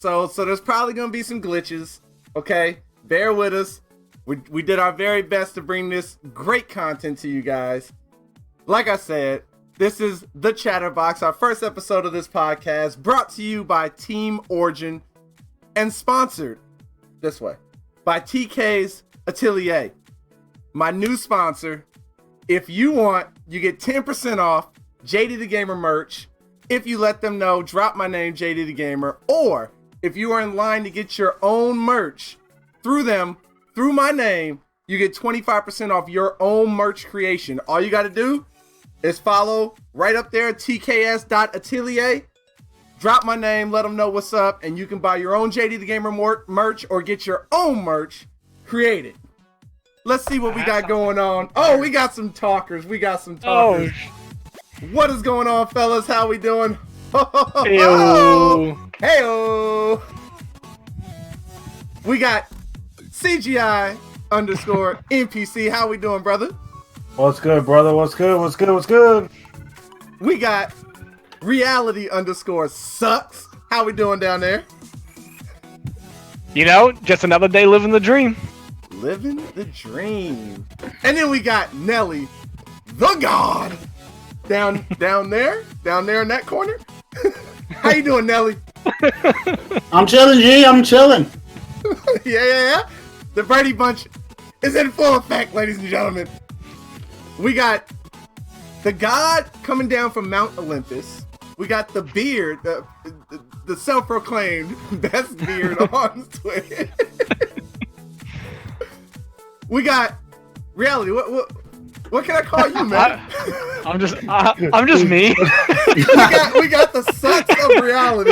So there's probably gonna be some glitches. Okay, bear with us. We did our very best to bring this great content to you guys. Like I said, this is the Chatterbox, our first episode of this podcast, brought to you by Team Origin and sponsored this way by TK's Atelier, my new sponsor. If you want, you get 10% off JD the Gamer merch if you let them know, drop my name, JD the Gamer, or if you are in line to get your own merch through them, through my name, you get 25% off your own merch creation. All you got to do is follow right up there, tks.atelier, drop my name, let them know what's up, and you can buy your own JD the Gamer merch or get your own merch created. Let's see what we got going on. Oh, we got some talkers. Oh. What is going on, fellas? How we doing? Heyo. Heyo. We got CGI underscore NPC. How we doing, brother? What's good, brother? What's good? We got reality underscore sucks. How we doing down there? You know, just another day living the dream. Living the dream. And then we got Nelly, the God, down there in that corner. How you doing, Nelly? I'm chilling, G. I'm chilling. Yeah. The Brady Bunch is in full effect, ladies and gentlemen. We got the God coming down from Mount Olympus. We got the beard, the self-proclaimed best beard on Twitter. We got reality. What can I call you, man? I'm just me. we got the sucks of reality.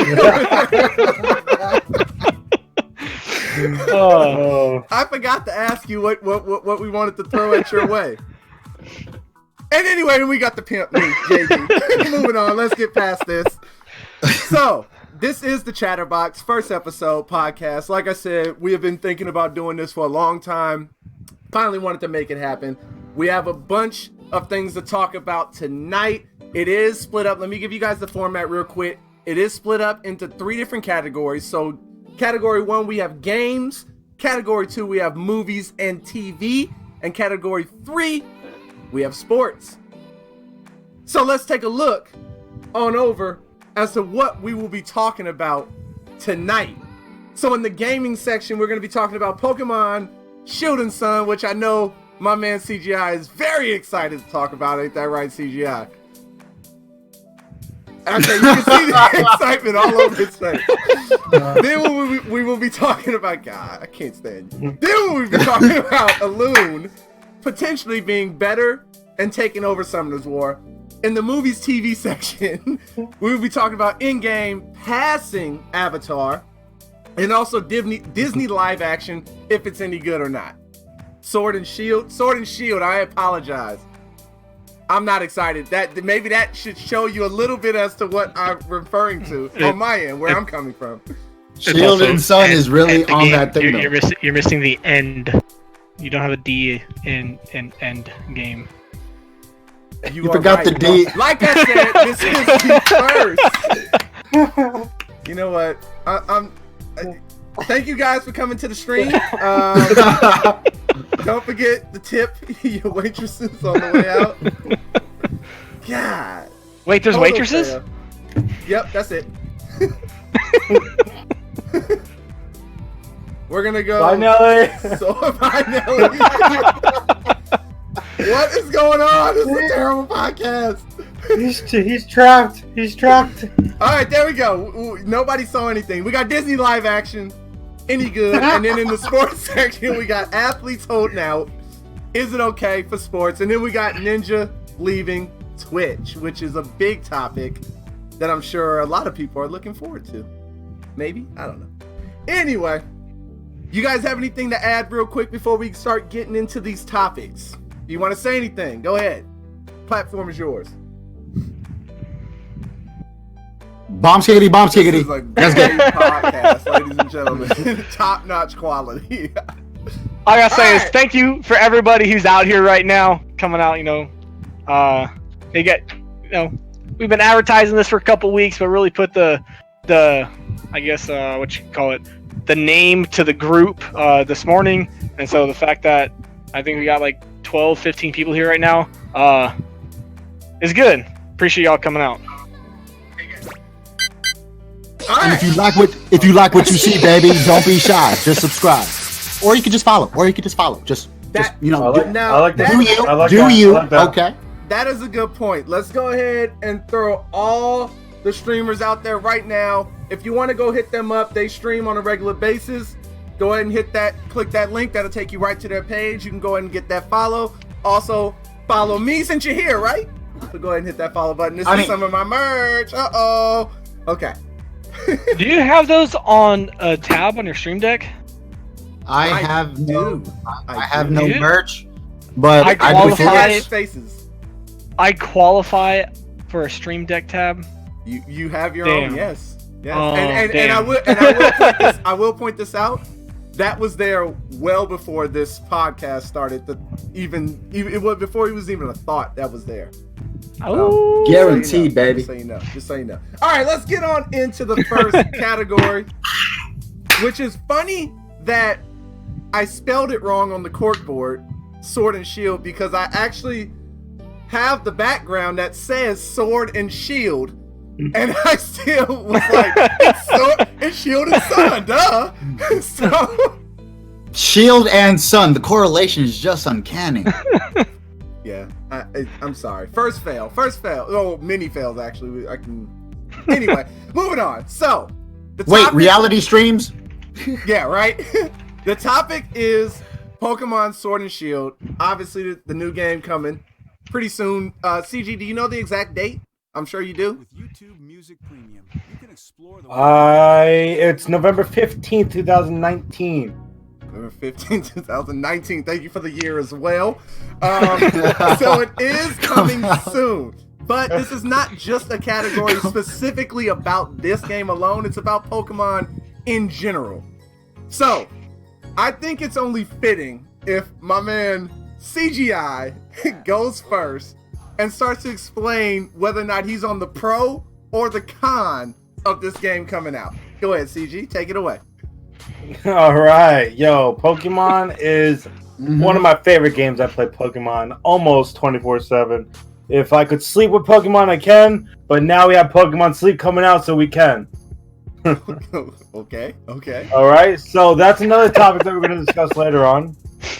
I forgot to ask you what we wanted to throw at your way. And anyway, we got the pimp, me, JD. Moving on, let's get past this. So, this is the Chatterbox, first episode podcast. Like I said, we have been thinking about doing this for a long time. Finally wanted to make it happen. We have a bunch of things to talk about tonight. It is split up. Let me give you guys the format real quick. It is split up into 3 different categories. So, category 1, we have games. Category 2, we have movies and TV. And category 3, we have sports. So let's take a look on over as to what we will be talking about tonight. So in the gaming section, we're going to be talking about Pokemon Shield and Sun, which I know my man CGI is very excited to talk about. Ain't that right, CGI? Okay, you can see the excitement all over his face. Then we will be talking about, God, I can't stand you. Then we'll be talking about Elune potentially being better and taking over Summoner's War. In the movies TV section, we will be talking about in-game passing Avatar, and also Disney live action, if it's any good or not. Sword and Shield, I apologize. I'm not excited. Maybe that should show you a little bit as to what I'm referring to on my end, where I'm coming from. Shield and Sun is really on that thing. You're missing the end. You don't have a D in end game. You forgot the D. Like I said, this is the first. You know what? Thank you guys for coming to the stream. Don't forget to tip your waitresses on the way out. God. Wait, there's waitresses? Yep, that's it. We're gonna go. Bye, Nelly. So bye, Nelly. What is going on? This is a terrible podcast. He's trapped. All right, there we go. Nobody saw anything. We got Disney live action. Any good? And then in the sports section, we got athletes holding out. Is it okay for sports? And then we got Ninja leaving Twitch, which is a big topic that I'm sure a lot of people are looking forward to. Maybe? I don't know. Anyway, you guys have anything to add real quick before we start getting into these topics? If you want to say anything, go ahead. Platform is yours. Bomb skiggity. This is a great podcast, ladies and gentlemen. Top-notch quality. All I gotta say is thank you for everybody who's out here right now, coming out, we've been advertising this for a couple weeks, but really put the I guess what you call it, the name to the group this morning, and so the fact that I think we got like 12, 15 people here right now is good. Appreciate y'all coming out. And if you like what you see, baby, don't be shy. Just subscribe, or you can just follow, Just you know, do you? Okay. That is a good point. Let's go ahead and throw all the streamers out there right now. If you want to go hit them up, they stream on a regular basis. Go ahead and click that link. That'll take you right to their page. You can go ahead and get that follow. Also, follow me since you're here, right? So go ahead and hit that follow button. This is some of my merch. Uh-oh. Okay. Do you have those on a tab on your Stream Deck? I have no do. merch, but I qualify. Faces. I qualify for a Stream Deck tab. You have your Damn. own, yes. Oh, and I will point this out. That was there well before this podcast started. It was before it was even a thought. That was there. Oh, guaranteed, baby. Just so you know. All right, let's get on into the first category, which is funny that I spelled it wrong on the corkboard, Sword and Shield, because I actually have the background that says Sword and Shield, and I still was like, it's Sword and Shield and Sun, duh. So Shield and Sun, the correlation is just uncanny. yeah, I'm sorry. First fail. Oh, many fails actually. Anyway, moving on. So, reality streams? Yeah, right. The topic is Pokemon Sword and Shield. Obviously, the new game coming pretty soon. CG, do you know the exact date? I'm sure you do. With YouTube Music Premium, you can explore the it's November 15th, 2019. November 15th, 2019. Thank you for the year as well. So it is coming soon. But this is not just a category specifically about this game alone. It's about Pokemon in general. So, I think it's only fitting if my man CGI goes first and starts to explain whether or not he's on the pro or the con of this game coming out. Go ahead, CG. Take it away. All right. Yo, Pokemon is one of my favorite games. I play Pokemon almost 24/7. If I could sleep with Pokemon, I can. But now we have Pokemon Sleep coming out, so we can. Okay. All right. So that's another topic that we're going to discuss later on.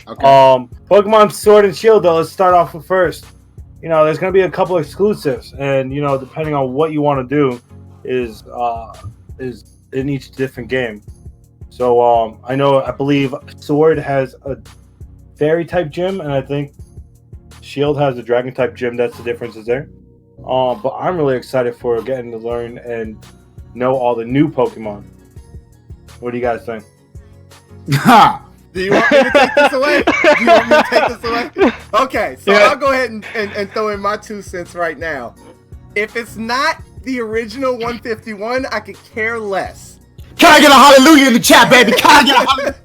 Okay. Pokemon Sword and Shield, though, let's start off with first. You know, there's going to be a couple exclusives, and you know, depending on what you want to do, is in each different game. So I believe Sword has a Fairy type gym, and I think Shield has a Dragon type gym. That's the differences there. But I'm really excited for getting to learn and know all the new Pokemon. What do you guys think? Do you want me to take this away? Okay, so I'll go ahead and throw in my 2 cents right now. If it's not the original 151, I could care less. Can I get a hallelujah in the chat, baby? Can I get a hallelujah?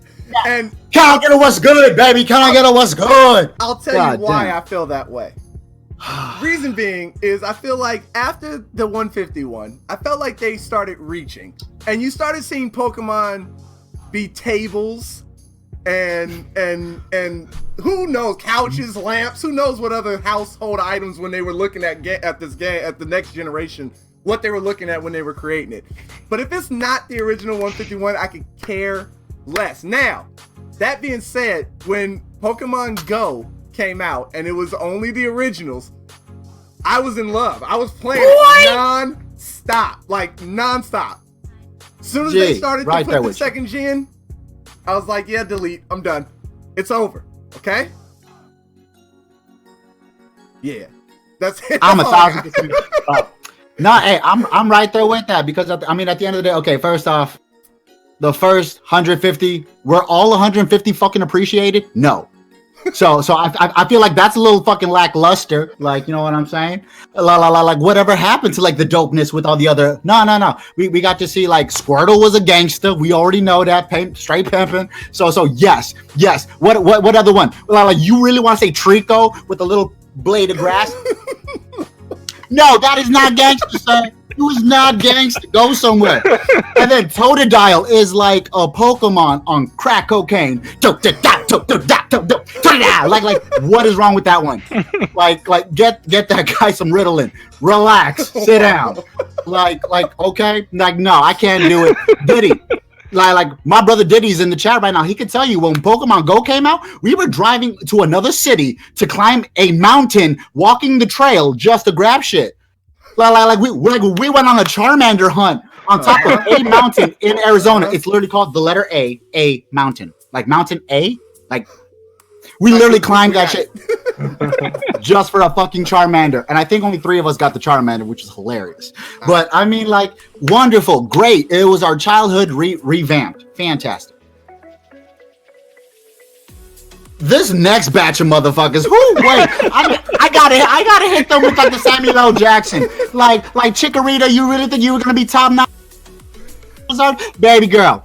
And can I get a what's good, baby? Can I get a what's good? I'll tell you why I feel that way. Reason being is I feel like after the 151, I felt like they started reaching. And you started seeing Pokemon be tables and who knows, couches, lamps, who knows what other household items when they were looking at this game at the next generation, what they were looking at when they were creating it. But if it's not the original 151, I could care less. Now, that being said, when Pokemon Go came out and it was only the originals, I was in love. I was playing non-stop. As soon as they started to put the second gen, I was like, yeah, delete. I'm done. It's over. Okay? Yeah. That's it. I'm 1,000%. No, hey, I'm right there with that because at the end of the day, okay, first off, the first 150 were all 150 fucking appreciated? No. So I feel like that's a little fucking lackluster. Like, you know what I'm saying? Like whatever happened to like the dopeness with all the other? No. We got to see like Squirtle was a gangster. We already know that. Straight pimping. So yes. What other one? Like you really want to say Trico with a little blade of grass? No, that is not gangster, sir. You is not gangster. Go somewhere. And then Totodile is like a Pokemon on crack cocaine. Like, what is wrong with that one? Like, get that guy some Ritalin. Relax. Sit down. Like, okay. Like, no, I can't do it. Diddy. Like my brother Diddy's in the chat right now. He could tell you when Pokemon Go came out, we were driving to another city to climb a mountain, walking the trail just to grab shit. Like we went on a Charmander hunt on top of a mountain in Arizona. It's literally called the letter A mountain. Like Mountain A. Like we literally climbed that shit just for a fucking Charmander. And I think only 3 of us got the Charmander, which is hilarious. But I mean, like, wonderful, great. It was our childhood revamped. Fantastic. This next batch of motherfuckers. Wait, I gotta hit them with like the Samuel L. Jackson. Like Chikorita, you really think you were gonna be top 9? Baby girl.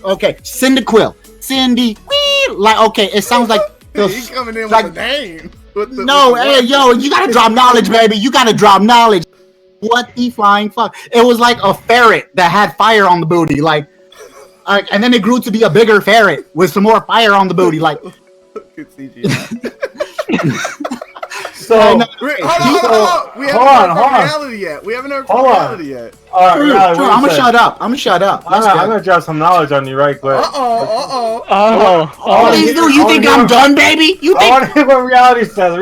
Okay, Cyndaquil. Cindy. Like, okay, it sounds like He's coming in like, with a name. Hey, yo, you gotta drop knowledge, baby. You gotta drop knowledge. What the flying fuck? It was like a ferret that had fire on the booty, like, and then it grew to be a bigger ferret with some more fire on the booty, like. So, hold on. We haven't heard reality yet. We haven't heard reality yet. All right, True, I'm gonna shut up. I'm gonna drop some knowledge on you right quick. Please do. You think I'm done, baby? You I think? want to hear what reality says.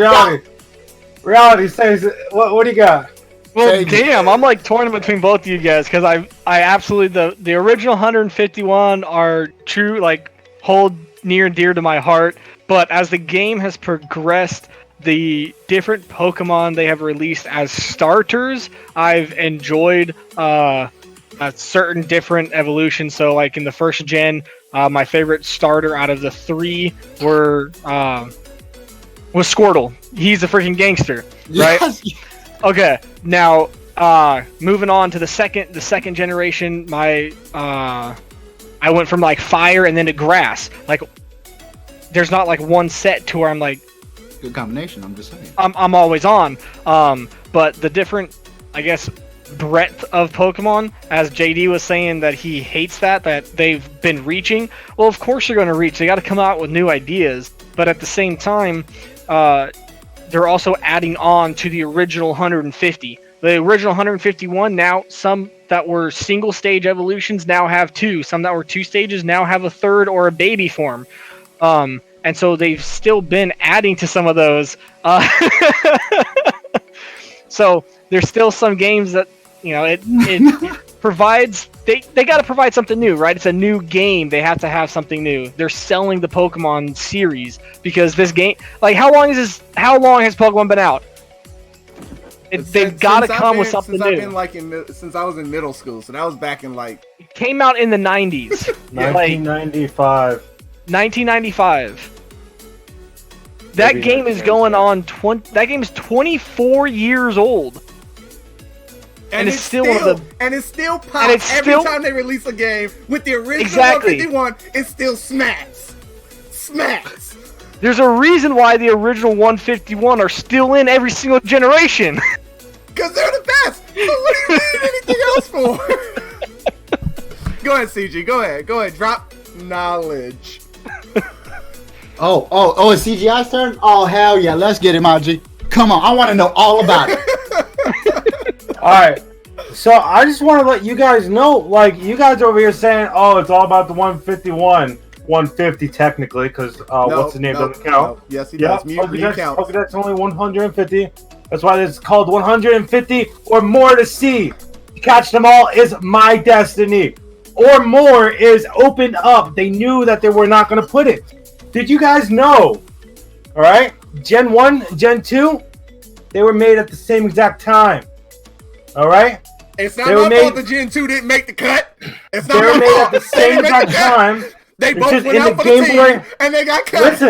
Reality says. What do you got? Well, damn, I'm like torn between both of you guys because I absolutely the original 151 are true, like hold near and dear to my heart. But as the game has progressed, the different Pokemon they have released as starters, I've enjoyed a certain different evolutions. So, like in the first gen, my favorite starter out of the 3 was Squirtle. He's a freaking gangster, right? Yes. Okay, now moving on to the second generation, I went from like fire and then to grass. Like, there's not like one set to where I'm like, good combination. I'm just saying. I'm always on. But the different, I guess, breadth of Pokemon, as JD was saying that he hates that they've been reaching. Well, of course you're going to reach. They got to come out with new ideas. But at the same time, they're also adding on to the original 150. The original 151, now some that were single stage evolutions now have 2. Some that were 2 stages now have a 3rd or a baby form. And so they've still been adding to some of those. So there's still some games that, you know, it provides, they got to provide something new, right? It's a new game. They have to have something new. They're selling the Pokemon series because this game, like, how long has Pokemon been out? They've got to come with something new. I've been like since I was in middle school, so that was back in like. It came out in the 90s. 1995. 1995. That Maybe game is going on that game is 24 years old. And it's still one of the and it's still pops every time they release a game with the original 151, it still smacks. There's a reason why the original 151 are still in every single generation. Cuz they're the best. So what do you need anything else for? Go ahead, CG. Go ahead. Drop knowledge. Oh, it's CGI's turn? Oh, hell yeah. Let's get it, Maji. Come on. I want to know all about it. All right. So I just want to let you guys know, like, you guys over here saying, oh, it's all about the 151. 150 technically, because what's the name doesn't count. No. Yes, he does. Mew counts. Okay, that's only 150. That's why it's called 150 or more to see. To catch them all is my destiny. Or more is opened up. They knew that they were not going to put it. Did you guys know? All right, Gen 1, Gen 2, they were made at the same exact time. All right. It's not my fault the Gen 2 didn't make the cut. It's not they were my made fault. at the same exact time. They both went out for the team, and they got cut.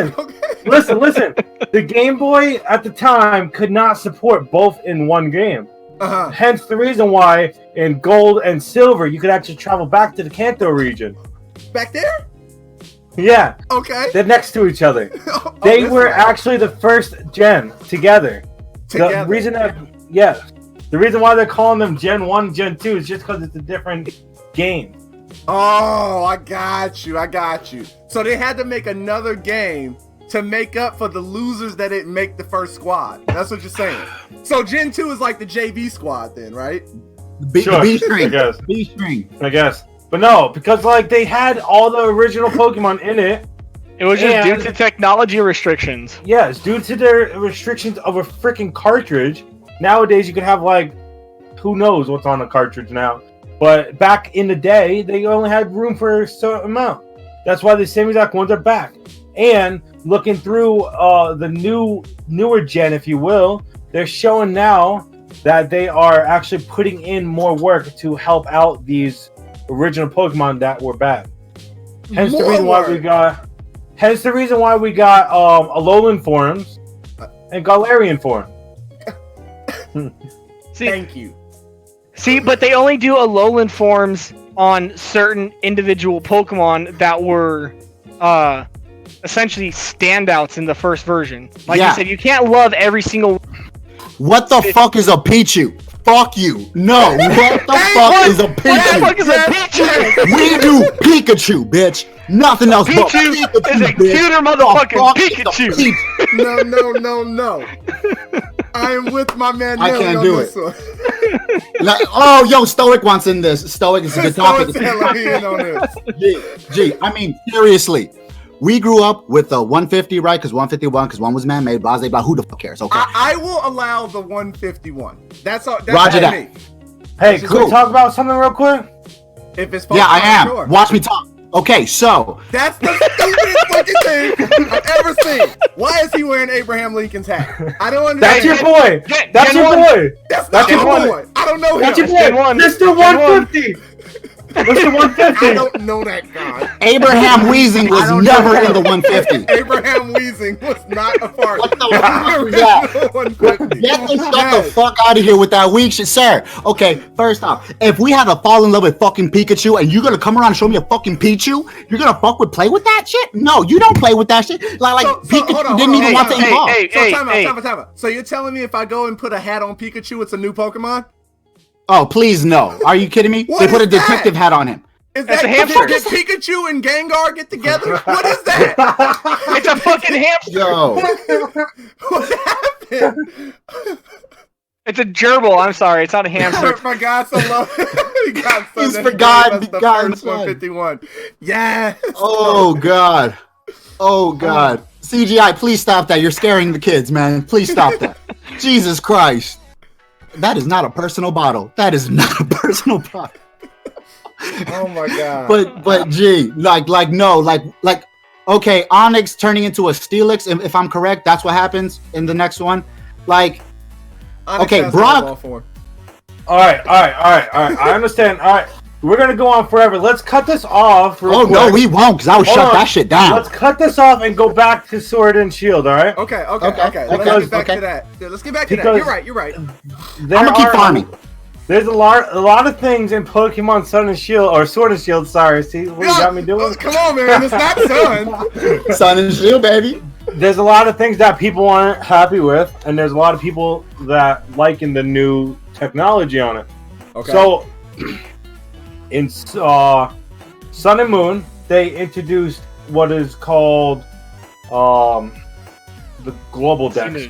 Listen. The Game Boy at the time could not support both in one game. Hence the reason why in Gold and Silver you could actually travel back to the Kanto region. Back there? Yeah. Okay. They're next to each other. They were actually the first gen together. The reason that, The reason why they're calling them Gen 1, Gen 2 is just because it's a different game. Oh, I got you. So they had to make another game to make up for the losers that didn't make the first squad. That's what you're saying. So Gen 2 is like the JV squad then, right? Sure, B string. I guess. B string. I guess. But no, because like they had all the original Pokemon in it. It was just due And- to technology restrictions. Yes, due to their restrictions of a freaking cartridge. Nowadays you can have like, who knows what's on a cartridge now. But back in the day, they only had room for a certain amount. That's why the same exact ones are back. And looking through the newer gen, if you will, they're showing now that they are actually putting in more work to help out these original Pokemon that were bad. Hence the reason why we got Alolan forms and Galarian form. Thank you. See, but they only do Alolan forms on certain individual Pokemon that were essentially standouts in the first version. Like Yeah. you said, you can't love every single. What the fuck is a Pichu? Fuck you. No. What the fuck is a What the Pichu? fuck is a Pichu? We do Pikachu, bitch. Nothing else but Pichu Pikachu, is a bitch. cuter The motherfucking fuck is a Pikachu. No. I am with my man I Nelly can't on do this it. one. Like, oh, yo, Stoic wants in this. Stoic is a good topic. So tell me in on this. Gee, I mean, seriously. We grew up with the 150, right? Because 151, because one was man-made, blah, blah, blah. Who the fuck cares? Okay. I will allow the 151. That's all. That's Roger all that. me. Hey, This is can we cool. talk about something real quick? If it's Yeah, I Pokemon, am. sure. Watch me talk. Okay, so That's the stupidest fucking thing I've ever seen. Why is he wearing Abraham Lincoln's hat? I don't That's understand. your boy. Gen- That's Gen your 1. boy. That's not That's your my boy. boy. I don't know him. That's your Gen boy. 1. Mr. Gen 150. Mr. 150. I don't know that guy. Abraham Weezing was don't never know. in the 150. Abraham Weezing was not a part What the of fuck is the that? original 150. Get the shut the fuck out of here with that weak shit, sir. Okay, first off, if we had to fall in love with fucking Pikachu and you're gonna come around and show me a fucking Pichu, you're gonna play with that shit? No, you don't play with that shit. Like So, Pikachu hold on, didn't hold even on, want to hey, evolve. hey. So time out. So you're telling me if I go and put a hat on Pikachu, it's a new Pokemon? Oh, please no. Are you kidding me? What They put a is that? detective hat on him. Is That's that a hamster. did Pikachu and Gengar get together? What is that? It's a fucking hamster. Yo. What happened? It's a gerbil. I'm sorry. It's not a hamster. For God so long. God so He's that for he God, gave us the God first son. 151. Yes. Oh god. Oh god. CGI, please stop that. You're scaring the kids, man. Please stop that. Jesus Christ. That is not a personal bottle. That is not a personal bottle. Oh my God. But gee, like okay, Onyx turning into a Steelix, if I'm correct, that's what happens in the next one. Like, Onyx okay, has Brock- volleyball form. All right. I understand. All right. We're going to go on forever. Let's cut this off. real oh no, quick. we won't, because I would Hold shut on. that shit down. Let's cut this off and go back to Sword and Shield, all right? Okay. Okay, Let's because- get back okay. to that. Yeah, let's get back to that. Because- You're right. There I'm gonna keep are- farming. There's a lot of things in Pokemon Sun and Shield, or Sword and Shield, sorry. See what you got me doing? Oh, come on, man. It's not Sun. Sun and Shield, baby. There's a lot of things that people aren't happy with, and there's a lot of people that liking the new technology on it. Okay. So, in Sun and Moon, they introduced what is called the Global Dex.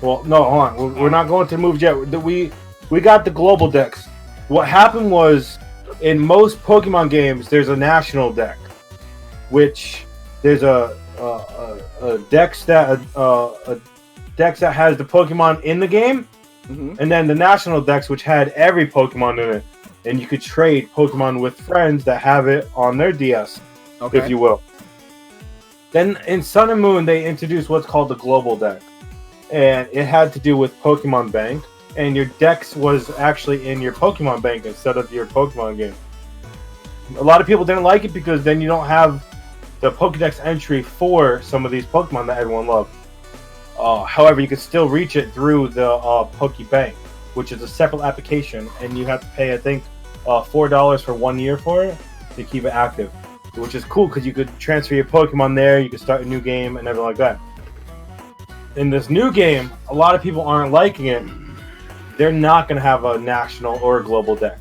Well, no, hold on. We're not going to moves yet. We got the Global Dex. What happened was, in most Pokemon games, there's a national deck, which there's a dex that has the Pokemon in the game, Mhm. and then the national dex, which had every Pokemon in it, and you could trade Pokemon with friends that have it on their DS, Okay. if you will. Then in Sun and Moon, they introduced what's called the Global Deck, and it had to do with Pokemon Bank, and your dex was actually in your Pokemon Bank instead of your Pokemon game. A lot of people didn't like it because then you don't have the Pokedex entry for some of these Pokemon that everyone loved. However, you can still reach it through the Pokebank, which is a separate application, and you have to pay, I think, $4 for 1 year for it to keep it active, which is cool because you could transfer your Pokemon there, you could start a new game, and everything like that. In this new game, a lot of people aren't liking it. they're not going to have a national or a global deck.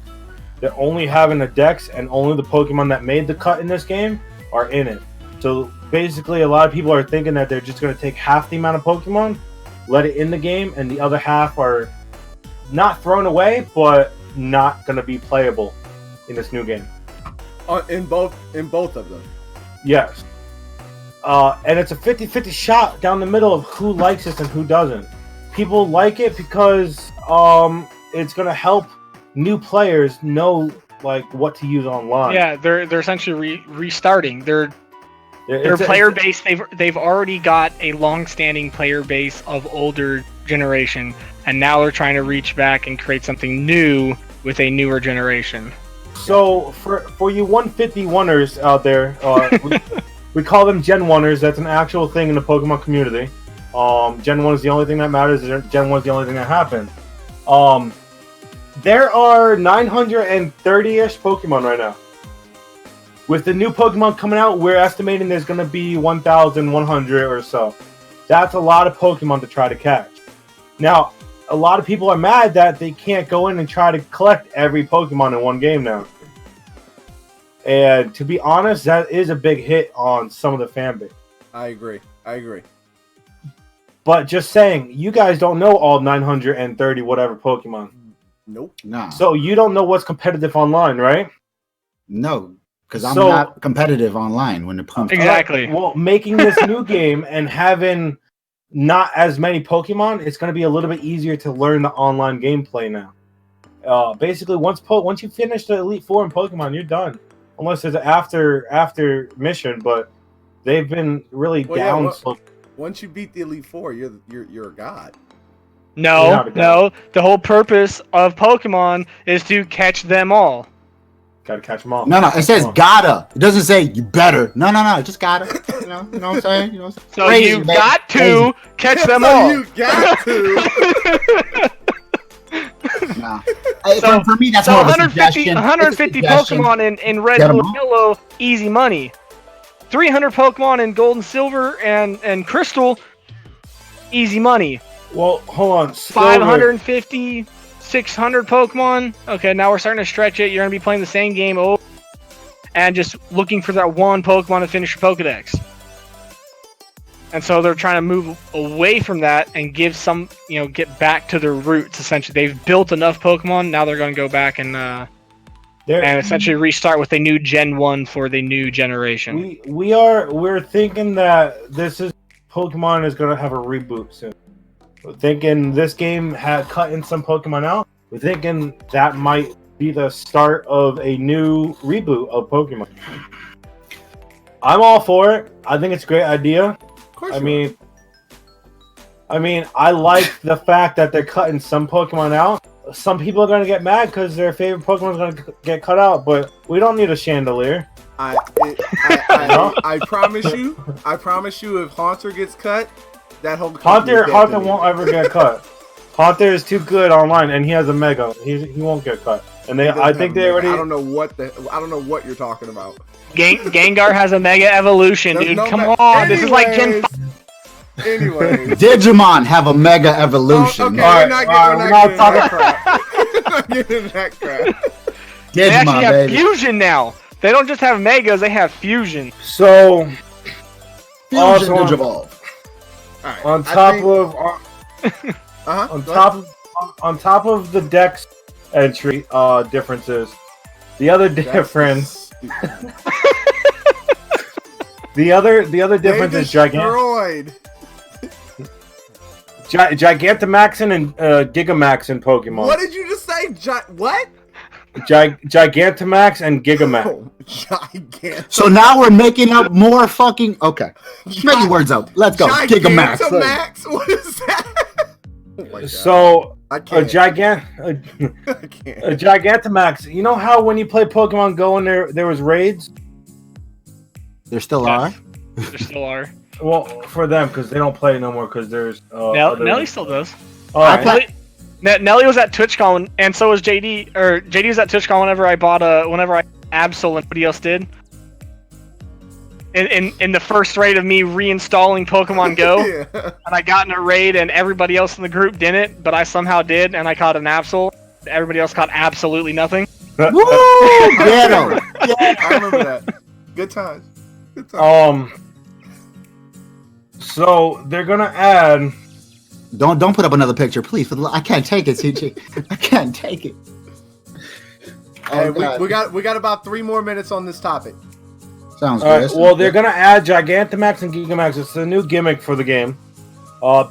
They're only having a dex, and only the Pokemon that made the cut in this game are in it. So basically, a lot of people are thinking that they're just going to take half the amount of Pokemon, let it in the game, and the other half are not thrown away, but not going to be playable in this new game. In both of them. Yes. And it's a 50-50 shot down the middle of who likes this and who doesn't. People like it because it's going to help new players know like what to use online. Yeah, they're essentially restarting. Their player base, they've already got a long-standing player base of older generation, and now they're trying to reach back and create something new with a newer generation. So for you 151ers out there, we call them Gen 1ers. That's an actual thing in the Pokemon community. Gen 1 is the only thing that matters. Gen 1 is the only thing that happened. There are 930-ish Pokemon right now. With the new Pokemon coming out, we're estimating there's going to be 1,100 or so. That's a lot of Pokemon to try to catch. Now, a lot of people are mad that they can't go in and try to collect every Pokemon in one game now. And to be honest, that is a big hit on some of the fan base. I agree. But just saying, you guys don't know all 930 whatever Pokemon. Nope. Nah. So you don't know what's competitive online, right? No, because I'm not competitive online when it comes. Exactly. Well, making this new game and having not as many Pokemon, it's going to be a little bit easier to learn the online gameplay now. Basically, once you finish the Elite Four in Pokemon, you're done. Unless there's an after mission, but they've been really down. Yeah, once you beat the Elite Four, you're a god. No. The whole purpose of Pokemon is to catch them all. Gotta catch them all. No, it says gotta. It doesn't say you better. No, just gotta. You know what I'm saying? So you got to catch them all. You got to. Nah. For me, that's more of a suggestion. 150 Pokemon in Red, Blue, Yellow, easy money. 300 Pokemon in Gold and Silver and Crystal, easy money. Well, hold on. 550, 600 Pokemon. Okay, now we're starting to stretch it. You're going to be playing the same game over and just looking for that one Pokemon to finish your Pokedex. And so they're trying to move away from that and give some, get back to their roots, essentially. They've built enough Pokemon, now they're going to go back and essentially restart with a new Gen 1 for the new generation. We're thinking that Pokemon is going to have a reboot soon. We're thinking this game had cutting some Pokemon out. We're thinking that might be the start of a new reboot of Pokemon. I'm all for it. I think it's a great idea. Of course. I mean, I like the fact that they're cutting some Pokemon out. Some people are going to get mad because their favorite Pokemon is going to get cut out, but we don't need a chandelier. I promise you, if Haunter gets cut, that whole Haunter won't ever get cut. Haunter is too good online, and he has a Mega. He won't get cut. And I think they already. I don't know what you're talking about. Gengar has a Mega Evolution, dude. Come on, this is like Gen 5. Anyways. Digimon have a Mega Evolution. Okay, we're not getting that crap. Digimon, They actually have baby. Fusion now. They don't just have Megas, they have Fusion. So, Fusion also Digivolve. Right, on top of the Dex entry differences, the other difference. The other difference is Gigantamaxin and Gigamax in Pokemon. What did you just say? What? Gigantamax and Gigamax. Oh, Gigantamax. So now we're making up more fucking. Okay, making words up. Let's go. Gigamax. Gigantamax? What is that? Oh my God. So I a can't. Gigantamax. You know how when you play Pokemon Go and there was raids? There still are. There still are. Well, for them because they don't play no more because there's. Nelly still does. All right. Nelly was at TwitchCon, and so was JD. Or JD was at TwitchCon whenever I bought whenever I Absol and nobody else did. in the first raid of me reinstalling Pokemon Go, Yeah. and I got in a raid and everybody else in the group didn't, but I somehow did, and I caught an Absol. Everybody else caught absolutely nothing. Woo! Ghetto. I remember that. Good times. Good times. So they're gonna add. Don't put up another picture, please. I can't take it, CG. I can't take it. Hey, Oh, God. we got about 3 more minutes on this topic. Sounds All good. right, well, they're gonna add Gigantamax and Gigamax. It's a new gimmick for the game.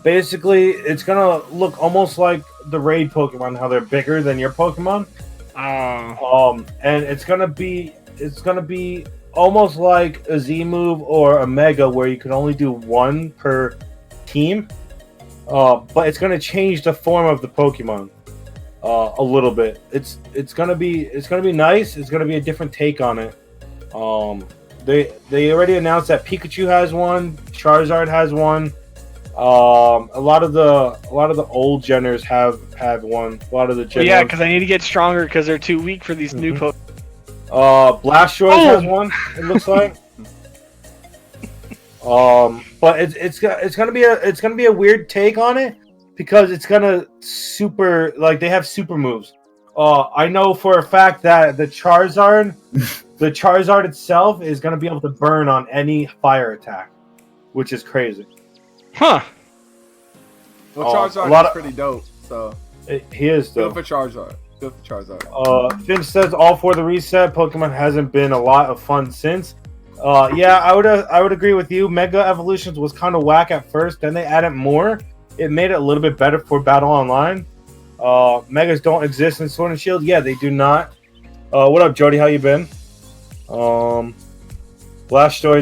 Basically, it's gonna look almost like the raid Pokemon, how they're bigger than your Pokemon. And it's gonna be almost like a Z move or a Mega, where you can only do one per team. But it's gonna change the form of the Pokemon a little bit. It's gonna be nice. It's gonna be a different take on it. They already announced that Pikachu has one, Charizard has one. A lot of the old Genners have one. A lot of the Gen Yeah, ones. because I need to get stronger because they're too weak for these new Pokemon. Blastoise has one. It looks like. But it's gonna be a weird take on it because it's gonna they have super moves. I know for a fact that the Charizard itself is gonna be able to burn on any fire attack, which is crazy. Huh. Well, Charizard a lot is of- pretty dope. So He is good though. for Charizard. Good for Charizard. Finch says all for the reset. Pokemon hasn't been a lot of fun since. Yeah, I would agree with you. Mega Evolutions was kind of whack at first, then they added more. It made it a little bit better for Battle Online. Megas don't exist in Sword and Shield. Yeah, they do not. What up, Jody? How you been? Blastoise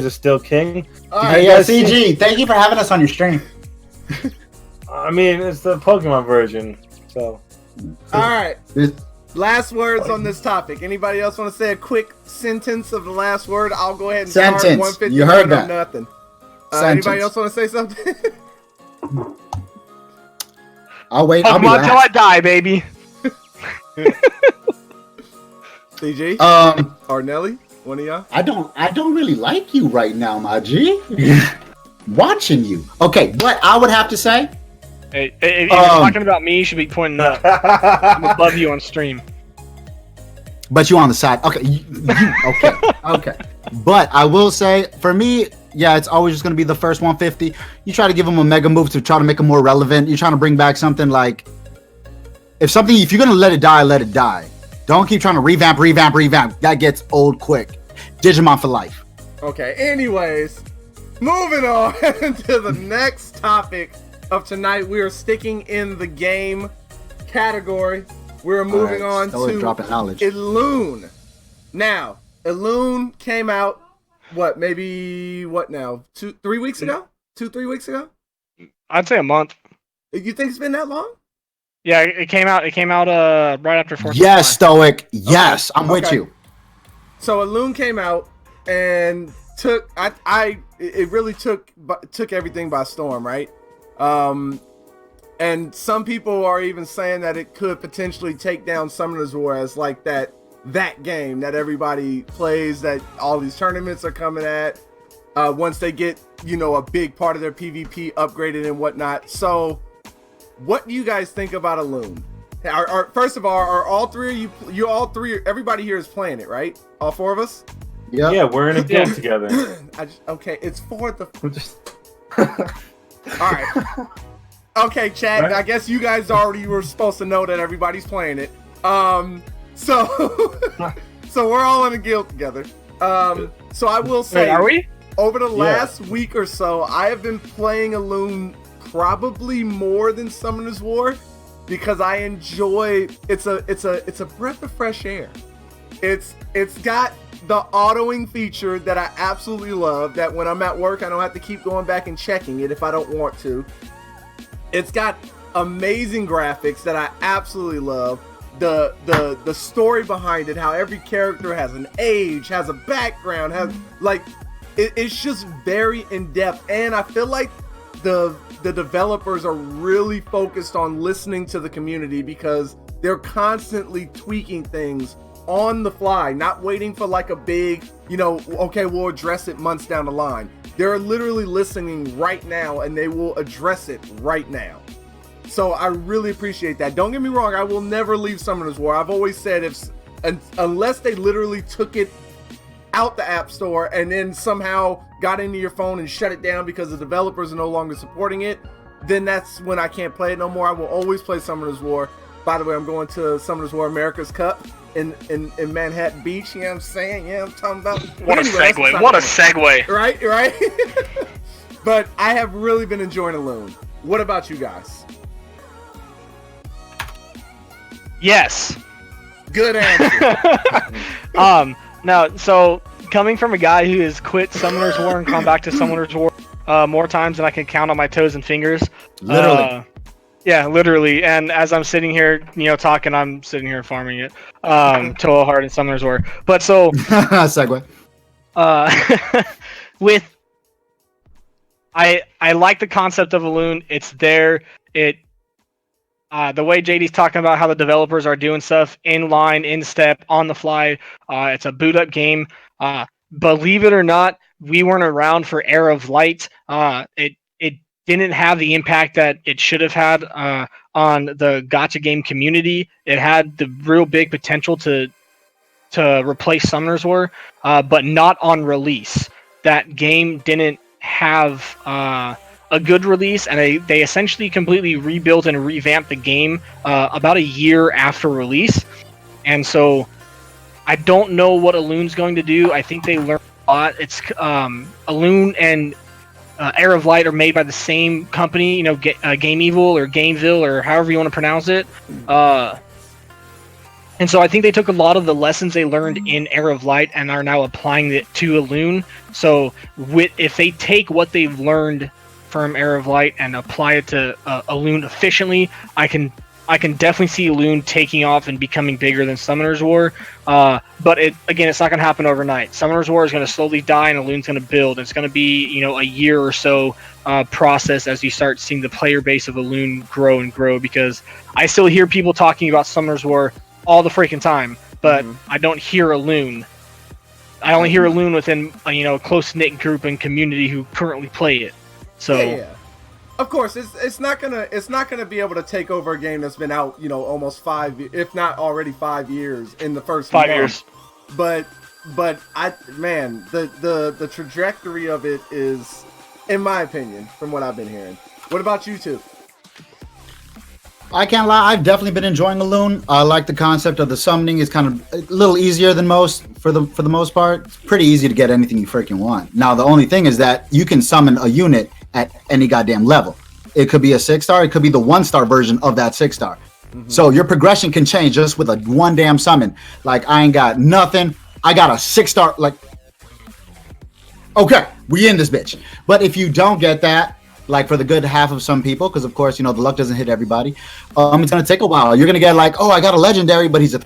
is still king. All Hey, right, yeah, guys see- CG. Thank you for having us on your stream. I mean, it's the Pokemon version. So all right. This- Last words on this topic. Anybody else want to say a quick sentence of the last word? I'll go ahead and start. Sentence. 150 You heard on that. Nothing. Sentence. Anybody else want to say something? I'll wait. I'll be Pokemon till last. I die, baby. CG or Nelly? One of y'all? I don't really like you right now, my G. Watching you. Okay, but I would have to say, Hey, if you're talking about me, you should be pointing up. I'm above you on stream. but you on the side. Okay, okay, okay. But I will say, for me, yeah, it's always just gonna be the first 150. You try to give them a mega move to try to make them more relevant. You're trying to bring back something like, if you're gonna let it die, let it die. Don't keep trying to revamp. That gets old quick. Digimon for life. Okay, anyways, moving on to the next topic of tonight. We are sticking in the game category. We're moving on to dropping knowledge. Elune. Now, Elune came out, what now? 3 weeks ago? 2-3 weeks ago? I'd say a month. You think it's been that long? Yeah, it came out. Right after 4th. Yes, Stoic. Yes, I'm with Okay. you. So Elune came out and it really took everything by storm, right? And some people are even saying that it could potentially take down Summoner's War as like that game that everybody plays, that all these tournaments are coming at once they get, a big part of their PvP upgraded and whatnot. So what do you guys think about Elune? First of all, are all three of you all three, everybody here is playing it, right? All 4 of us? Yep. yeah, we're in a guild together. Okay, it's for the We're just- all right. Okay, chat. Right. I guess you guys already were supposed to know that everybody's playing it. So we're all in a guild together. So I will say, Wait, are we? over the last week or so, I have been playing Elune probably more than Summoner's War because I enjoy. It's a breath of fresh air. It's got the autoing feature that I absolutely love, that when I'm at work I don't have to keep going back and checking it if I don't want to. It's got amazing graphics that I absolutely love. The story behind it, how every character has an age, has a background, it's just very in depth, and I feel like the developers are really focused on listening to the community because they're constantly tweaking things on the fly, not waiting for like a big, okay, we'll address it months down the line. They're literally listening right now, and they will address it right now. So I really appreciate that. Don't get me wrong, I will never leave Summoners War. I've always said unless they literally took it out the App Store and then somehow got into your phone and shut it down because the developers are no longer supporting it, then that's when I can't play it no more. I will always play Summoners War. By the way, I'm going to Summoners War America's Cup in Manhattan Beach. You know what I'm saying? Yeah, I'm talking about. What a segue! What a segue! Right. But I have really been enjoying Elune. What about you guys? Yes. Good answer. Now, so coming from a guy who has quit Summoners War and come back to Summoners War more times than I can count on my toes and fingers. Literally. Yeah, literally. And as I'm sitting here, talking, I'm sitting here farming it. Total hard in Summoners War. But so segue. I like the concept of Elune. It's there. The way JD's talking about how the developers are doing stuff in line, in step, on the fly. It's a boot up game. Believe it or not, we weren't around for Era of Light. It didn't have the impact that it should have had on the gacha game community. It had the real big potential to replace Summoners War, but not on release. That game didn't have a good release, and they essentially completely rebuilt and revamped the game about a year after release. And so I don't know what Elune's going to do. I think they learned a lot. It's Elune and Era of Light are made by the same company, Game Evil or Gameville or however you want to pronounce it. And so I think they took a lot of the lessons they learned in Era of Light and are now applying it to Elune. So if they take what they've learned from Era of Light and apply it to Elune efficiently, I can definitely see Elune taking off and becoming bigger than Summoners War. But it's not going to happen overnight. Summoners War is going to slowly die and Elune's going to build. It's going to be, a year or so process as you start seeing the player base of Elune grow and grow, because I still hear people talking about Summoners War all the freaking time, but I don't hear Elune. I only hear Elune within a close-knit group and community who currently play it. So yeah. Of course, it's not gonna be able to take over a game that's been out, almost 5, if not already 5 years in the first 5 month. years. But the trajectory of it is, in my opinion, from what I've been hearing. What about you two? I can't lie, I've definitely been enjoying Elune. I like the concept of the summoning. It's kind of a little easier than most for the most part. It's pretty easy to get anything you freaking want. Now the only thing is that you can summon a unit at any goddamn level. It could be a 6-star, it could be the 1-star version of that 6-star. So your progression can change just with a one damn summon. Like, I ain't got nothing, I got a 6-star, like, okay, we in this bitch. But if you don't get that, like for the good half of some people, because of course, the luck doesn't hit everybody, it's gonna take a while. You're gonna get like, oh, I got a legendary, but he's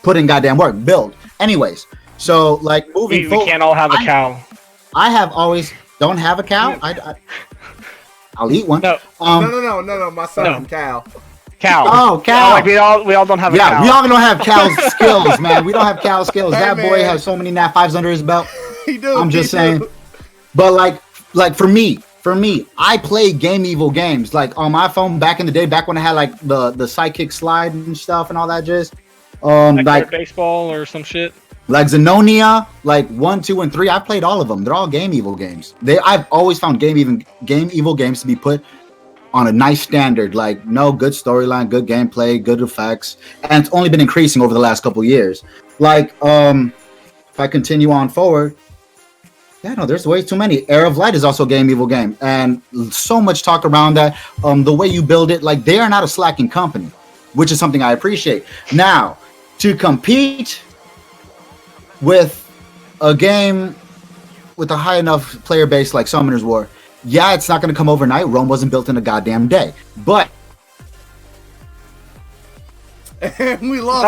put in goddamn work, build. Anyways, so like moving forward, we can't all have a cow. I have always don't have a cow. I'll eat one. No, my son, Cal. Cow. Oh, cow. Like we all don't have a cow. Yeah, we all don't have cow skills, man. We don't have cow skills. Hey, that man. boy has so many nat 5s under his belt. He do. I'm just saying. But like for me, I play Game Evil games like on my phone back in the day, back when I had like the sidekick slide and stuff and all that jizz. Like baseball or some shit. Like Xenonia, like 1, 2, and 3. I've played all of them. They're all Game Evil games. I've always found Game Evil games to be put on a nice standard. Like, no, good storyline, good gameplay, good effects, and it's only been increasing over the last couple years. Like, if I continue on forward, there's way too many. Era of Light is also a Game Evil game, and so much talk around that. The way you build it, like, they are not a slacking company, which is something I appreciate. Now, to compete with a game with a high enough player base like Summoners War, it's not going to come overnight. Rome wasn't built in a goddamn day. But and we lost.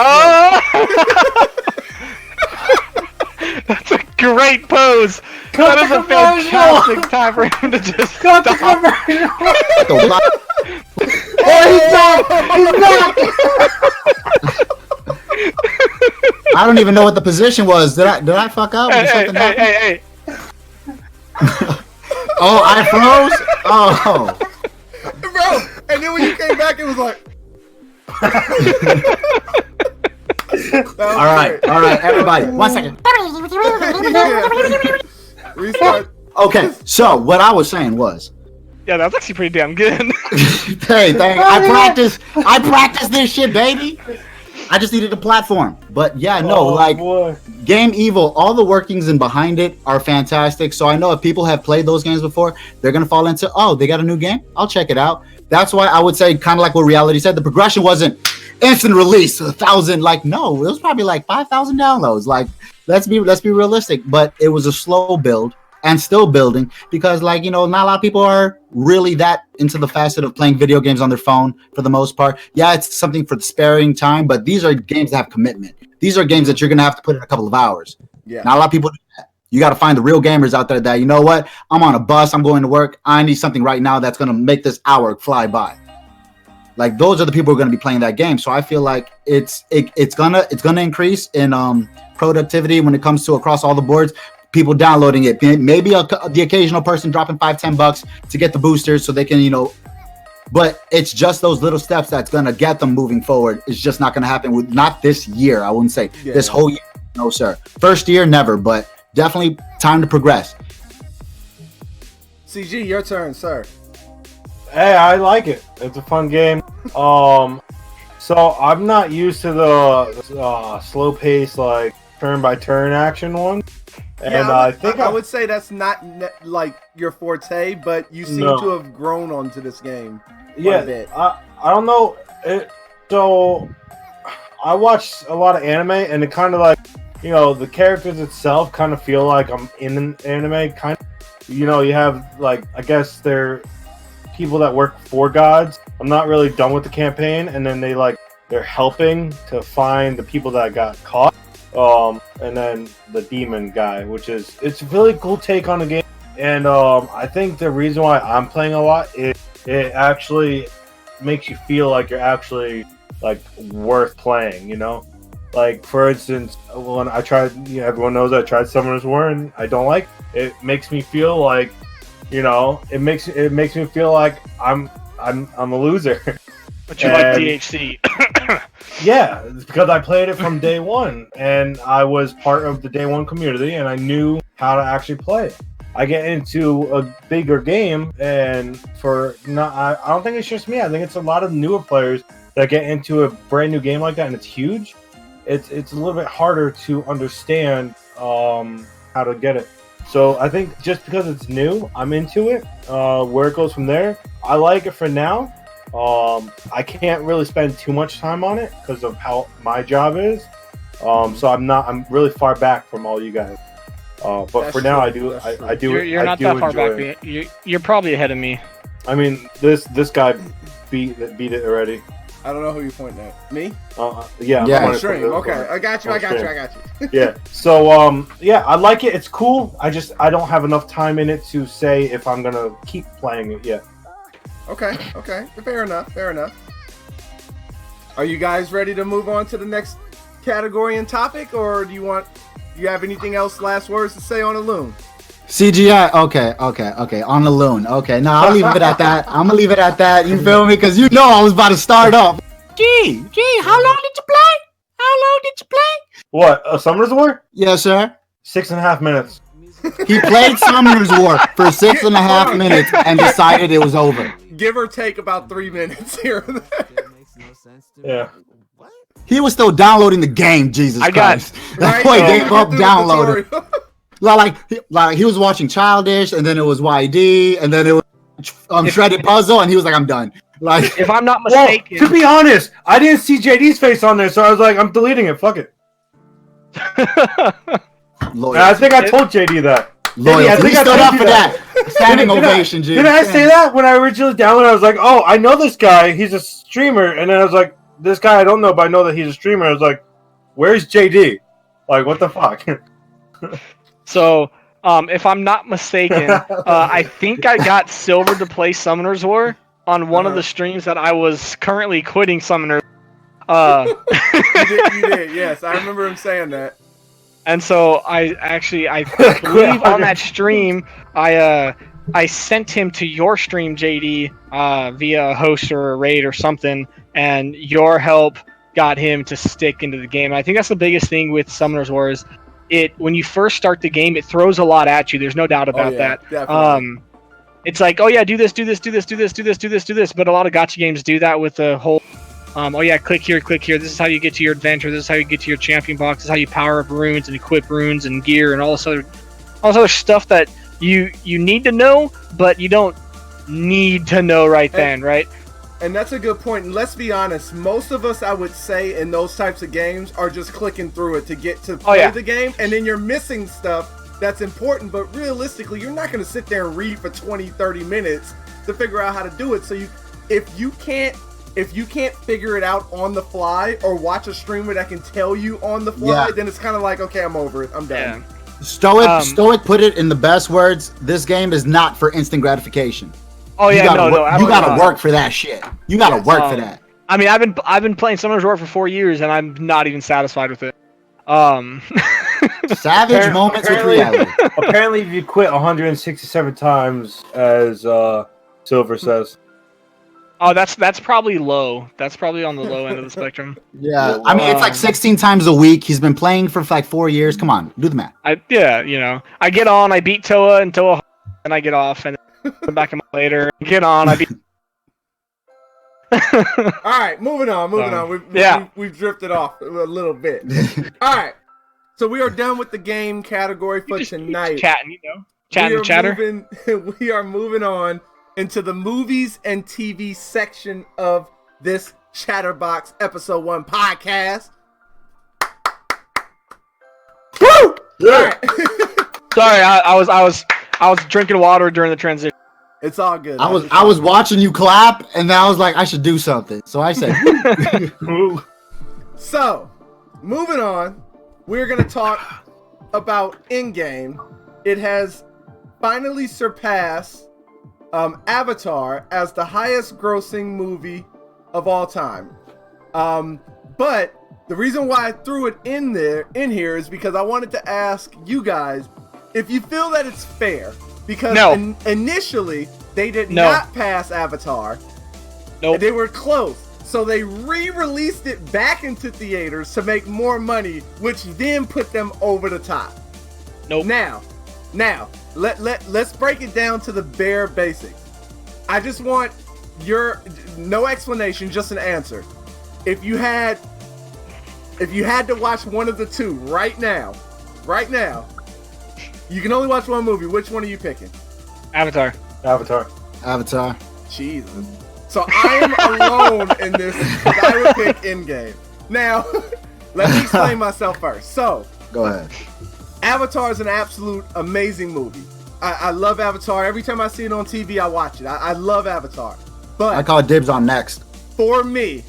That's a great pose. That is a fantastic time for him to just Cut the stop. commercial! oh, he's back! I don't even know what the position was. Did I fuck up? Did something happen? Hey. Oh, I froze. Oh. Bro, and then when you came back, it was like. All right, everybody. 1 second. Restart. Okay, so what I was saying was, Yeah, that's actually pretty damn good. hey, I practiced this shit, baby. I just needed a platform. But yeah, no, boy. Game Evil, all the workings and behind it are fantastic. So I know if people have played those games before, they're gonna fall into, oh, they got a new game, I'll check it out. That's why I would say, kind of like what Reality said, the progression wasn't instant release, 1,000. Like, no, it was probably like 5,000 downloads. Like, let's be realistic. But it was a slow build and still building because, like, you know, not a lot of people are really that into the facet of playing video games on their phone for the most part. Yeah, it's something for sparing time, but these are games that have commitment. These are games that you're gonna have to put in a couple of hours. Yeah. Not a lot of people do that. You got to find the real gamers out there that, you know what, I'm on a bus, I'm going to work, I need something right now that's going to make this hour fly by. Like, those are the people who are going to be playing that game. So I feel like it's gonna increase in productivity when it comes to across all the boards. People downloading it, maybe the occasional person dropping $5-10 to get the boosters so they can, you know. But it's just those little steps that's gonna get them moving forward. It's just not gonna happen with not this year. I wouldn't say this whole year. No, sir. First year, never. But definitely time to progress. CG, your turn, sir. Hey, I like it. It's a fun game. So I'm not used to the slow pace, like turn by turn action one. And I would say that's not like your forte, but you seem to have grown onto this game. Yeah, I don't know. So I watch a lot of anime, and it kind of like, you know, the characters itself kind of feel like I'm in an anime. Kind of, you know, you have like, I guess they're people that work for gods. I'm not really done with the campaign, and then they're helping to find the people that got caught. And then the demon guy, it's a really cool take on the game. And I think the reason why I'm playing a lot is it actually makes you feel like you're actually like worth playing, you know? Like, for instance, when I tried, you know, everyone knows I tried Summoner's War and I don't like it. It makes me feel like, you know, it makes me feel like I'm a loser. But you like DHC. Yeah, it's because I played it from day one, and I was part of the day one community, and I knew how to actually play it. I get into a bigger game, and I don't think it's just me. I think it's a lot of newer players that get into a brand new game like that, and it's huge. It's a little bit harder to understand how to get it. So I think just because it's new, I'm into it. Where it goes from there, I like it for now. I can't really spend too much time on it because of how my job is. So I'm really far back from all you guys. But That's for now, true. I do. You're not that far back. You're probably ahead of me. I mean, this guy beat it already. I don't know who you're pointing at. Me? Yeah. Yeah. I'm Stream. Okay, I got you. Yeah. So I like it. It's cool. I don't have enough time in it to say if I'm gonna keep playing it yet. Okay. Fair enough. Are you guys ready to move on to the next category and topic, or do you have anything else, last words to say on the loon? CGI. Okay. On the loon. Okay. No, I'll leave it at that. I'm gonna leave it at that. You feel me? Because you know I was about to start up. Gee, how long did you play? What? Summoner's War? Yes, sir. 6.5 minutes. He played Summoner's War for 6.5 minutes and decided it was over. Give or take about 3 minutes here. Yeah. He was still downloading the game, Jesus Christ. That boy gave up downloading. Like he was watching Childish, and then it was YD, and then it was Shredded Puzzle, and he was like, I'm done. Like, if I'm not mistaken. Well, to be honest, I didn't see JD's face on there, so I was like, I'm deleting it. Fuck it. I think I told JD that. Loyalty. I think he stood up for that. Standing ovation, G. Did I say that when I originally downloaded? I was like, oh, I know this guy. He's a streamer. And then I was like, this guy I don't know, but I know that he's a streamer. I was like, where's JD? Like, what the fuck? So, if I'm not mistaken, I think I got silver to play Summoner's War on one of the streams that I was currently quitting Summoner. You did, yes. I remember him saying that. And so I believe on that stream, I sent him to your stream, JD, via a host or a raid or something, and your help got him to stick into the game. And I think that's the biggest thing with Summoners War is when you first start the game, it throws a lot at you. There's no doubt about that. Definitely. It's like, oh yeah, do this. But a lot of gacha games do that with the whole, oh yeah, click here. This is how you get to your adventure. This is how you get to your champion box. This is how you power up runes and equip runes and gear and all this other stuff that you need to know, but you don't need to know right then, right? And that's a good point. And let's be honest, most of us, I would say, in those types of games are just clicking through it to get to play the game, and then you're missing stuff that's important, but realistically, you're not going to sit there and read for 20, 30 minutes to figure out how to do it. So if you can't figure it out on the fly or watch a streamer that can tell you on the fly, then it's kind of like, okay, I'm over it. I'm done. Yeah. Stoic put it in the best words. This game is not for instant gratification. Oh yeah, you gotta work for that shit. You gotta work for that. I mean, I've been playing Summoners War for 4 years, and I'm not even satisfied with it. Savage moments with reality. Apparently, if you quit 167 times, as Silver says. Oh, that's probably low. That's probably on the low end of the spectrum. Yeah, I mean, it's like 16 times a week. He's been playing for like 4 years. Come on, do the math. I get on, I beat Toa, and I get off, and come back a month later. Get on, I beat. All right, moving on. We've drifted off a little bit. All right, so we are done with the game category for tonight. Chatting, chatter. We are moving on into the movies and TV section of this Chatterbox Episode 1 podcast. Woo! Yeah. Sorry, I was drinking water during the transition. It's all good. I was watching you clap, and then I was like, I should do something. So I said, So, moving on, we're going to talk about Endgame. It has finally surpassed Avatar as the highest grossing movie of all time. But the reason why I threw it in here is because I wanted to ask you guys if you feel that it's fair. Because initially, they did not pass Avatar. Nope. They were close. So they re-released it back into theaters to make more money, which then put them over the top. Nope. Now, let's break it down to the bare basics. I just want no explanation, just an answer. If you had to watch one of the two right now, you can only watch one movie. Which one are you picking? Avatar. Jesus. So I am alone in this because I would pick Endgame. Now, let me explain myself first. So, go ahead. Avatar is an absolute amazing movie. I love Avatar. Every time I see it on TV, I watch it. I love Avatar. But I call dibs on next. For me,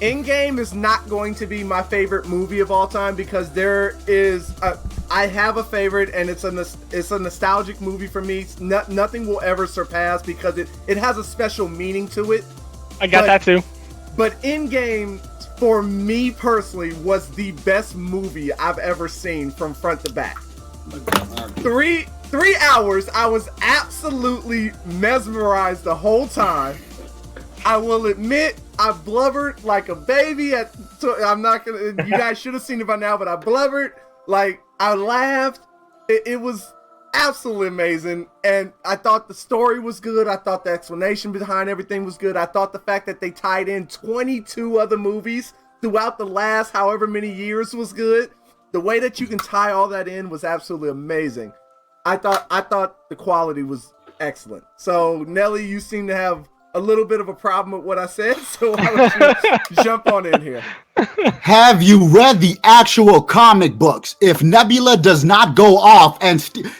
Endgame is not going to be my favorite movie of all time because I have a favorite, and it's a nostalgic movie for me. Nothing will ever surpass because it has a special meaning to it. I got that too. But Endgame, for me personally, was the best movie I've ever seen from front to back. 3 hours, I was absolutely mesmerized the whole time. I will admit, I blubbered like a baby. I'm not gonna. You guys should have seen it by now, but I blubbered. Like, I laughed. It was absolutely amazing, and I thought the story was good. I thought the explanation behind everything was good. I thought the fact that they tied in 22 other movies throughout the last however many years was good. The way that you can tie all that in was absolutely amazing. I thought the quality was excellent. So, Nelly, you seem to have a little bit of a problem with what I said, so why don't you jump on in here? Have you read the actual comic books? If Nebula does not go off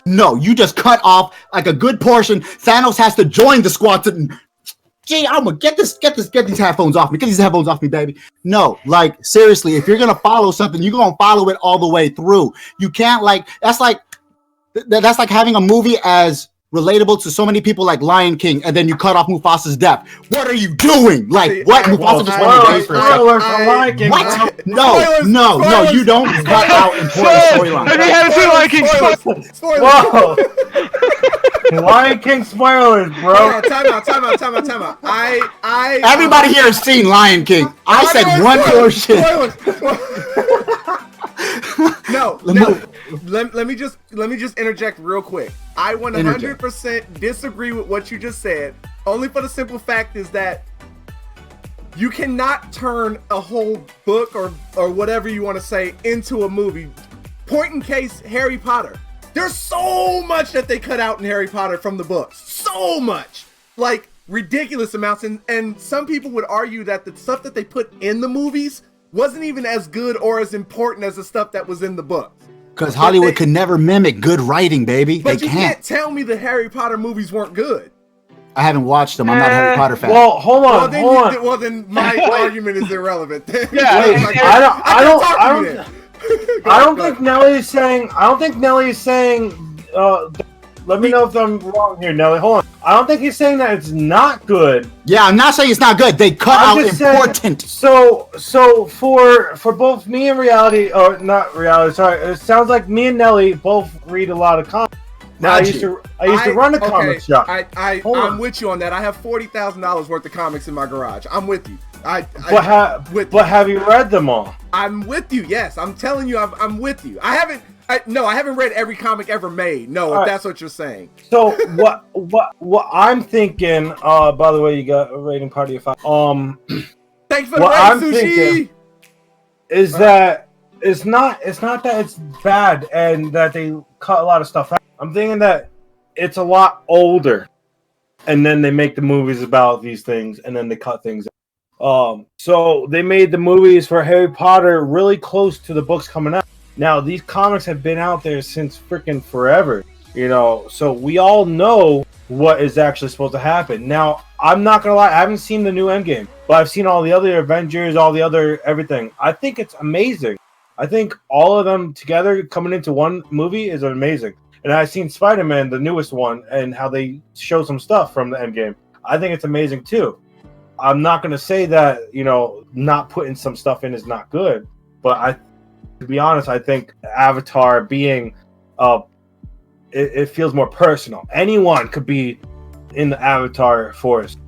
no, you just cut off like a good portion. Thanos has to join the squad gee, I'm gonna get these headphones off me. Get these headphones off me, baby. No, like, seriously, if you're gonna follow something, you're gonna follow it all the way through. You can't, like, that's like having a movie as relatable to so many people like Lion King, and then you cut off Mufasa's death. What are you doing? Like, what? Mufasa just won the day for a second. What? No, you don't cut out important storylines. If you haven't seen Lion King, Whoa. Lion King spoilers, bro. Time out. Everybody here has seen Lion King. I said one portion. No. Let me just interject real quick. I 100% disagree with what you just said. Only for the simple fact is that you cannot turn a whole book or whatever you want to say into a movie. Point in case, Harry Potter. There's so much that they cut out in Harry Potter from the books. So much. Like, ridiculous amounts. And some people would argue that the stuff that they put in the movies wasn't even as good or as important as the stuff that was in the books. Because Hollywood could never mimic good writing, baby. But They you can't tell me the Harry Potter movies weren't good. I haven't watched them. I'm not a Harry Potter fan. Well, hold on. Well, then my argument is irrelevant. Yeah, Wait, I don't think Nelly is saying. Let me know if I'm wrong here, Nelly. Hold on. I don't think he's saying that it's not good. Yeah, I'm not saying it's not good. They cut out important. So for both me and reality, or not reality, sorry, it sounds like me and Nelly both read a lot of comics. Now I used to run a comic shop. I'm with you on that. I have $40,000 worth of comics in my garage. I'm with you. But have you read them all? I'm with you. Yes, I'm telling you, I'm with you. I haven't read every comic ever made. No, if that's what you're saying. So what I'm thinking. By the way, you got a rating party of 5. Thanks for the rating, Sushi. Is that it's not that it's bad and that they cut a lot of stuff out. I'm thinking that it's a lot older, and then they make the movies about these things, and then they cut things out. So they made the movies for Harry Potter really close to the books coming out. Now, these comics have been out there since freaking forever, so we all know what is actually supposed to happen. Now, I'm not going to lie, I haven't seen the new Endgame, but I've seen all the other Avengers, all the other everything. I think it's amazing. I think all of them together coming into one movie is amazing. And I've seen Spider-Man, the newest one, and how they show some stuff from the Endgame. I think it's amazing, too. I'm not going to say that, not putting some stuff in is not good, but to be honest, I think Avatar being, it feels more personal. Anyone could be in the Avatar forest,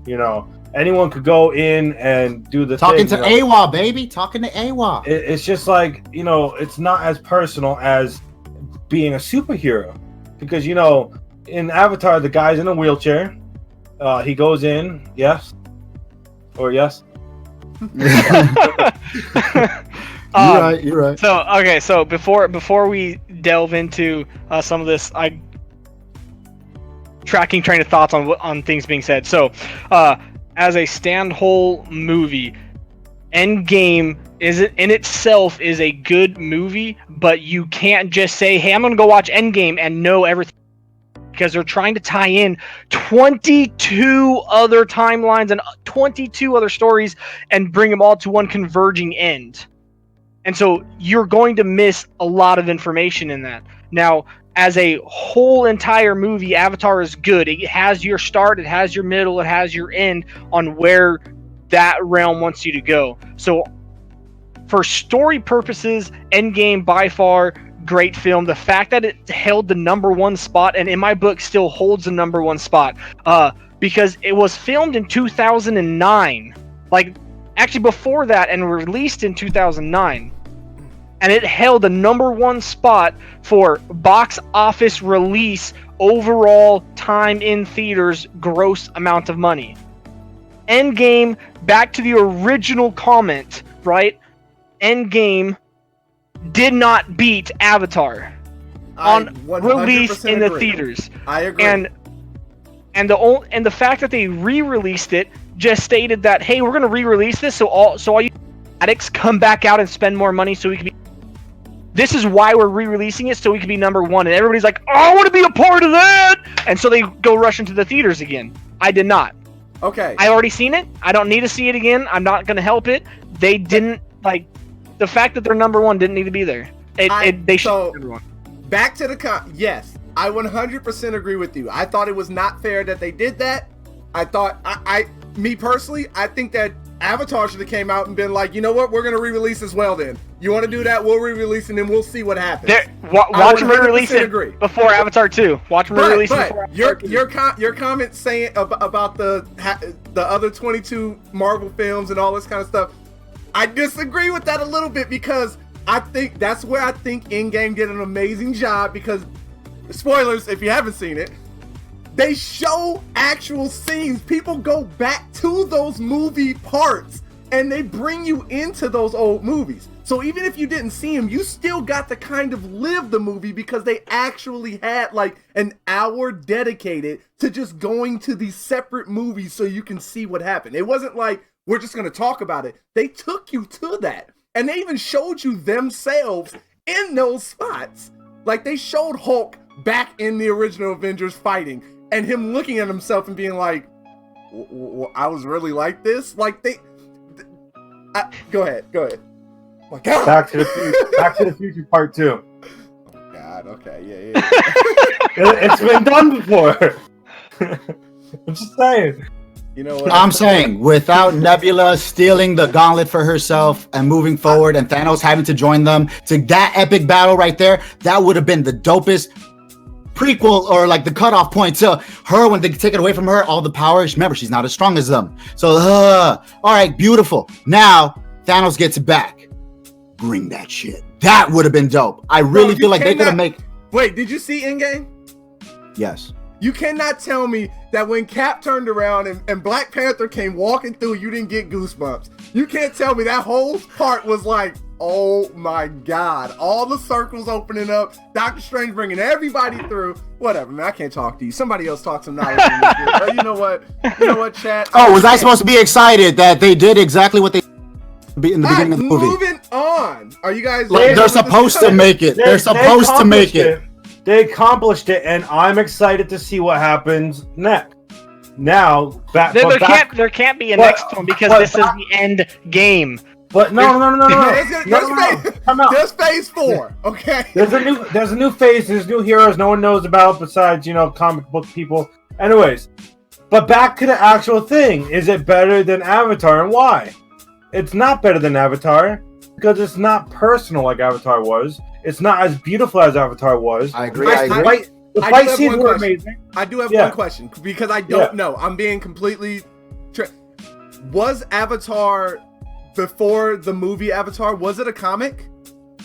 Anyone could go in and do the Talking to AWA, baby. Talking to AWA. It's just like, it's not as personal as being a superhero. Because, in Avatar, the guy's in a wheelchair. He goes in, yes? Or yes? You're right. So before we delve into some of this, tracking train of thoughts on things being said. So, as a stand-whole movie, Endgame in itself is a good movie, but you can't just say, "Hey, I'm gonna go watch Endgame" and know everything, because they're trying to tie in 22 other timelines and 22 other stories and bring them all to one converging end. And so you're going to miss a lot of information in that. Now, as a whole entire movie, Avatar is good. It has your start, it has your middle, it has your end on where that realm wants you to go. So for story purposes, Endgame by far great film. The fact that it held the #1 spot, and in my book still holds the #1 spot, because it was filmed in 2009, actually before that, and released in 2009, and it held the #1 spot for box office release, overall time in theaters, gross amount of money. Endgame, back to the original comment, right? Endgame did not beat Avatar on release in the theaters. I agree. And the fact that they re-released it just stated that, hey, we're gonna re-release this so all you addicts come back out and spend more money so we can be. This is why we're re-releasing it, so we can be #1. And everybody's like, oh, I want to be a part of that, and so they go rush into the theaters again. I did not. Okay. I already seen it. I don't need to see it again. I'm not gonna help it. They didn't the fact that they're #1 didn't need to be there. They should be #1. back to the yes, I 100% agree with you. I thought it was not fair that they did that. I thought, me personally, I think that Avatar should have came out and been like, you know what, we're gonna re-release as well. Then you want to do that, we'll re-release and then we'll see what happens. Watch them re-release it before Avatar 2. Watch them re-release it before Avatar 2. Your comment saying about the other 22 Marvel films and all this kind of stuff, I disagree with that a little bit, because I think that's where I think Endgame did an amazing job, because spoilers if you haven't seen it, they show actual scenes. People go back to those movie parts and they bring you into those old movies. So even if you didn't see them, you still got to kind of live the movie, because they actually had like an hour dedicated to just going to these separate movies so you can see what happened. It wasn't like, we're just going to talk about it. They took you to that. And they even showed you themselves in those spots. Like they showed Hulk back in the original Avengers fighting, and him looking at himself and being like, I was really like this? Like go ahead. Oh my God. Back to the Future Part 2. Oh God, okay, yeah. It's been done before. I'm just saying. You know what? I'm saying, without Nebula stealing the gauntlet for herself and moving forward and Thanos having to join them to that epic battle right there, that would have been the dopest prequel, or like the cutoff point to her when they take it away from her, all the power. Remember, she's not as strong as them. So, all right, beautiful. Now, Thanos gets it back. Bring that shit. That would have been dope. I really feel like they could have made... Wait, did you see Endgame? Yes. You cannot tell me that when Cap turned around and Black Panther came walking through, you didn't get goosebumps. You can't tell me that whole part was like, oh my God. All the circles opening up, Doctor Strange bringing everybody through. Whatever, man, I can't talk to you. Somebody else talk some knowledge. You know what, chat? Oh, was I supposed to be excited that they did exactly what they in the beginning of the movie? Moving on. Are you guys... They're supposed to make it. They're supposed to make it. They accomplished it, and I'm excited to see what happens next. Now, there can't be a next one, because this is the end game. But no. There's phase 4, okay? There's a new phase. There's new heroes no one knows about besides, comic book people. Anyways, but back to the actual thing. Is it better than Avatar, and why? It's not better than Avatar because it's not personal like Avatar was. It's not as beautiful as Avatar was. I agree. The fight scenes were amazing. I do have one question, because I don't know. I'm being completely... Was Avatar, before the movie Avatar, was it a comic?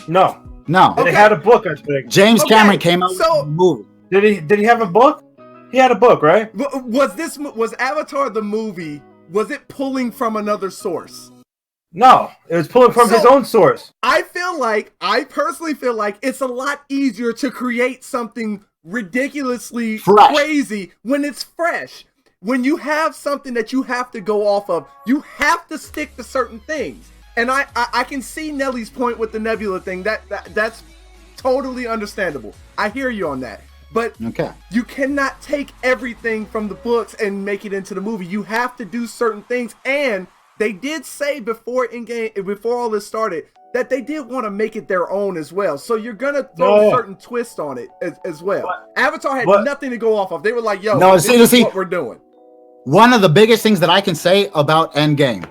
No. Okay. It had a book, I think. James Cameron came out with a movie. Did he have a book? He had a book, right? Was Avatar the movie, was it pulling from another source? No, it was pulling from his own source. I personally feel like it's a lot easier to create something ridiculously crazy when it's fresh. When you have something that you have to go off of, you have to stick to certain things. And I can see Nelly's point with the Nebula thing. That's totally understandable. I hear you on that. But you cannot take everything from the books and make it into the movie. You have to do certain things, and they did say before all this started that they did want to make it their own as well. So you're gonna throw a certain twist on it as well. Avatar had nothing to go off of. They were like, "Yo, this is what we're doing." One of the biggest things that I can say about Endgame,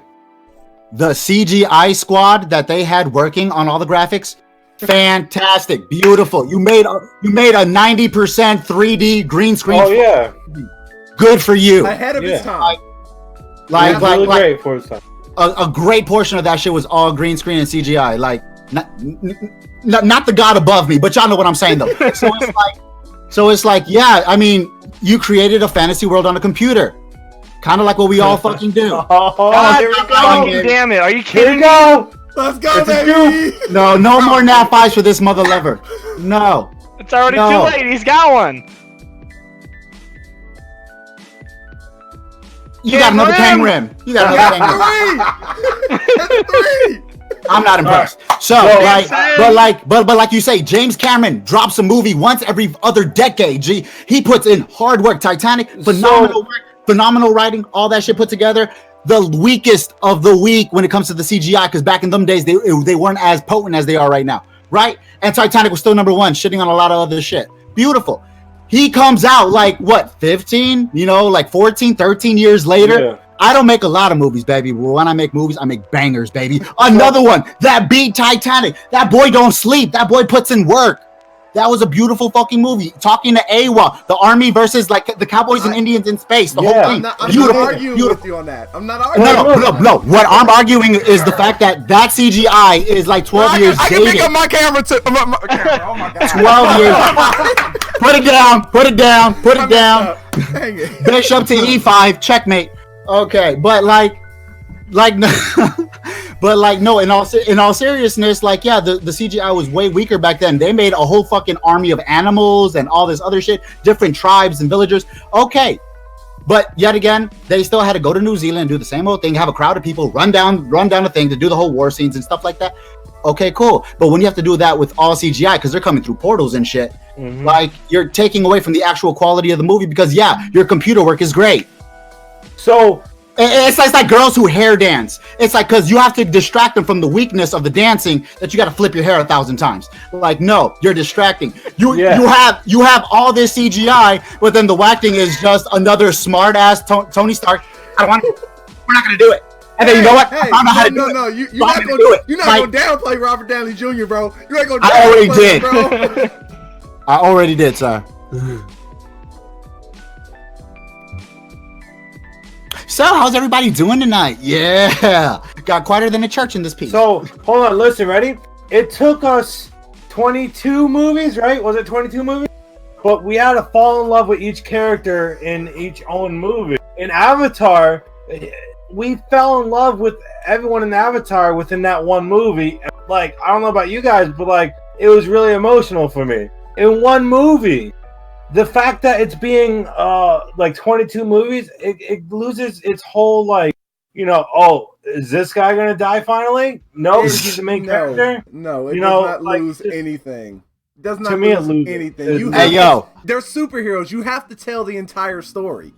the CGI squad that they had working on all the graphics, fantastic, beautiful. You made a 90% 3D green screen. Oh yeah, good for you. Ahead of its time. Great for its time. A great portion of that shit was all green screen and CGI. Like, not the god above me, but y'all know what I'm saying though. So it's like, yeah. I mean, you created a fantasy world on a computer, kind of like what we all fucking do. There we go! Damn it! Are you kidding me? Let's go, baby! No more nap eyes for this mother lever. No. It's already too late. He's got one. You got another Kang rim. You got another Kang rim. I'm not impressed. So, but like you say, James Cameron drops a movie once every other decade. G, he puts in hard work. Titanic, phenomenal work, phenomenal writing, all that shit put together. The weakest of the weak when it comes to the CGI, because back in them days they weren't as potent as they are right now. right? And Titanic was still number one, shitting on a lot of other shit. Beautiful. He comes out like, what, 15? You know, like 14, 13 years later? Yeah. I don't make a lot of movies, baby. But when I make movies, I make bangers, baby. Another one that beat Titanic. That boy don't sleep. That boy puts in work. That was a beautiful fucking movie. Talking to AWA, the army versus like the cowboys and Indians in space. The whole thing. I'm not Beautiful, arguing beautiful. with you on that. I'm not arguing. No. What I'm arguing is the fact that CGI is like 12 years I can pick dated. up my camera too. Oh my god. 12 years. Put it down. Dang it. Bishop to E5, checkmate. Okay, but no. In all seriousness, like, yeah, the CGI was way weaker back then. They made a whole fucking army of animals and all this other shit, different tribes and villagers. Okay, but yet again, they still had to go to New Zealand and do the same old thing, have a crowd of people run down a thing to do the whole war scenes and stuff like that. Okay, cool. But when you have to do that with all CGI, because they're coming through portals and shit, like, you're taking away from the actual quality of the movie because, yeah, your computer work is great. So it's like girls who hair dance. It's like, because you have to distract them from the weakness of the dancing that you got to flip your hair 1,000 times. Like, no, you're distracting. You have all this CGI, but then the acting is just another smart ass Tony Stark. We're not gonna do it. And then you know what? Hey, I don't know how to do it. No, you're So not I'm gonna do it. You're not Like, gonna downplay Robert Downey Jr., bro. You ain't gonna. I already downplay did. him, bro. I already did, sir. So, how's everybody doing tonight? Yeah, got quieter than a church in this piece. So, hold on, listen, ready? It took us 22 movies, right? Was it 22 movies? But we had to fall in love with each character in each own movie. In Avatar, we fell in love with everyone in Avatar within that one movie. Like, I don't know about you guys, but like, it was really emotional for me. In one movie, the fact that it's being like 22 movies, it loses its whole, like, you know, oh, is this guy gonna die finally? No, he's the main character. No, it You does know, not like, lose just- anything. It does not To me, it lose loses. anything. You Hey, have yo. they're superheroes. You have to tell the entire story.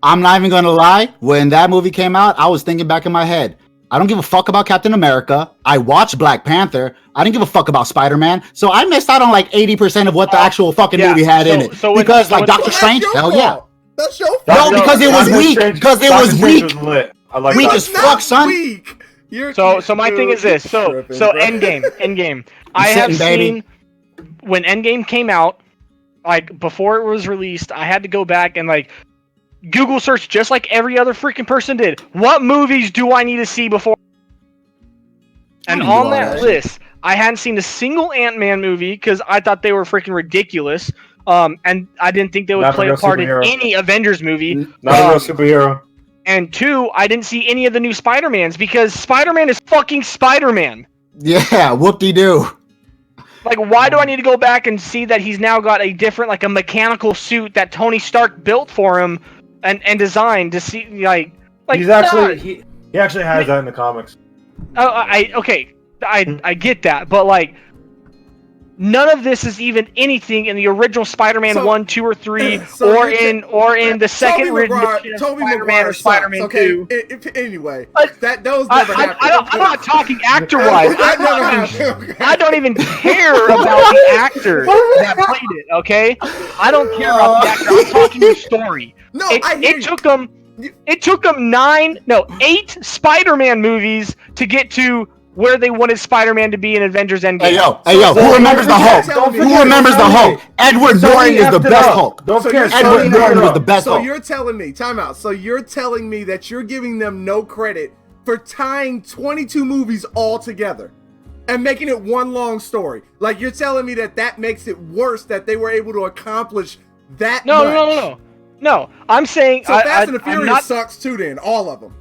I'm not even gonna lie. When that movie came out, I was thinking back in my head, I don't give a fuck about Captain America. I watched Black Panther. I didn't give a fuck about Spider-Man. So I missed out on like 80% of what the actual fucking movie had in it. So when- because so like when- Doctor Well, Strange, that's your hell yeah. fault. That's your fault. No, because it was weak. Because it Doctor was Strange weak. was lit. I like Weak that. as fuck, son. Weak. So my thing is this. So Endgame. I have sitting, baby. seen when Endgame came out, like before it was released, I had to go back and like Google search just like every other freaking person did. What movies do I need to see before? And on that list, I hadn't seen a single Ant-Man movie because I thought they were freaking ridiculous. And I didn't think they would Not play a a part in superhero. any Avengers movie. Not a real superhero. And two, I didn't see any of the new Spider-Mans because Spider-Man is fucking Spider-Man. Yeah, whoop-de-doo. Like, why do I need to go back and see that he's now got a different, like a mechanical suit that Tony Stark built for him and designed to see, like He's actually he actually has that in the comics. I get that, but like, none of this is even anything in the original Spider-Man So- 1, 2, or 3, so or you're in the second rendition of Toby Spider-Man Maguire or Spider-Man sucks, okay? 2. Anyway, But those never happened. I'm not talking actor-wise. That never happened. Okay. I don't even care about the actor that played it, okay? I don't care about the actor. I'm talking the story. No, I hear you. It took them 8 Spider-Man movies to get to where they wanted Spider-Man to be in Avengers Endgame. Hey yo, who remembers the Hulk? Who remembers the Hulk? Edward Norton is the best Hulk. Don't So care. you're Edward telling Norton me- was the best So Hulk. you're telling me, time out. So you're telling me that you're giving them no credit for tying 22 movies all together and making it one long story. Like, you're telling me that makes it worse that they were able to accomplish that much. No, I'm saying So Fast and the I'm Furious not. sucks too then, all of them.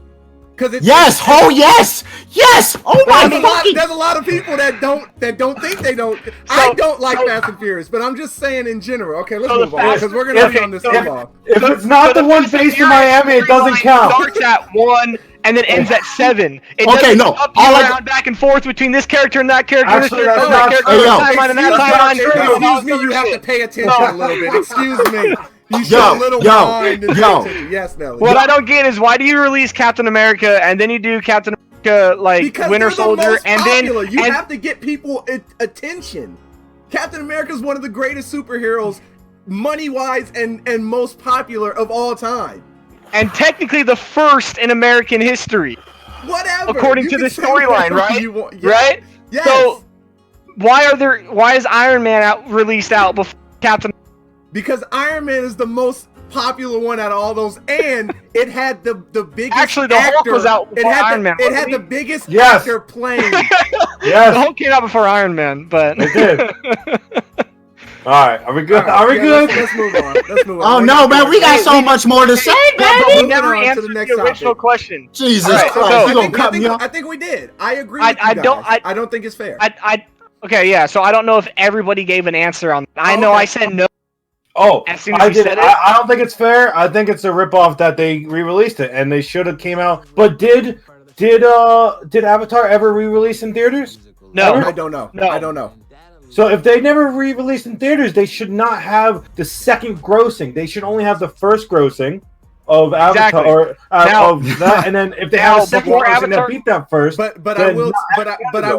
Cause it's Yes, oh yes, yes. Oh my fucking. there's a lot of people that don't think they don't. I don't like Fast and Furious, but I'm just saying in general. Okay, let's So the move on Fast- because we're gonna be okay, on this so- too long. If it's not the one based in Miami, it doesn't count. Starts at 1 and then ends at 7. It Okay, doesn't no, up all I- around back and forth between this character and that character, Actually, this character, that's and that not character, true. this Hey, yo. timeline and that timeline. Excuse me, you have to pay attention a little bit. Excuse me. You should a little mind and pay yo. attention. Yes, Nelly. What I don't get is why do you release Captain America and then you do Captain like Because Winter they're the Soldier, most and popular. then You and, have to get people attention. Captain America is one of the greatest superheroes, money-wise, and most popular of all time. and technically the first in American history, Whatever. according You to can the say whatever storyline, right? you want. Yeah. Right? Yes. So why is Iron Man released out before Captain? Because Iron Man is the most popular one out of all those, and it had the biggest. Actually, the actor. Hulk was out It before had Iron Man. It had wasn't the biggest Yes. actor playing. The Yes, Hulk came out before Iron Man, but it did. All right, are we good? All right, Are we yeah, good? Let's move on. Let's move on. Oh We're no, not man, doing we got it. so much more to say, but baby. we Moving never on to answered the the, next original topic. question. Jesus All right, Christ, so- you gonna cut me off? I think we did. I agree with I you don't- guys. I don't think it's fair. Okay, yeah. So I don't know if everybody gave an answer on. I know Okay. I said no. Oh, As soon as I you did. said it? I don't think it's fair. I think it's a ripoff that they re-released it, and they should have came out. But did Avatar ever re-release in theaters? No. I don't know. No. I don't know. So if they never re-released in theaters, they should not have the second grossing. They should only have the first grossing of Avatar, Exactly. or Now- of that, and then if they now, have a second before grossing that Avatar- beat that first, But I then will not but I Avatar.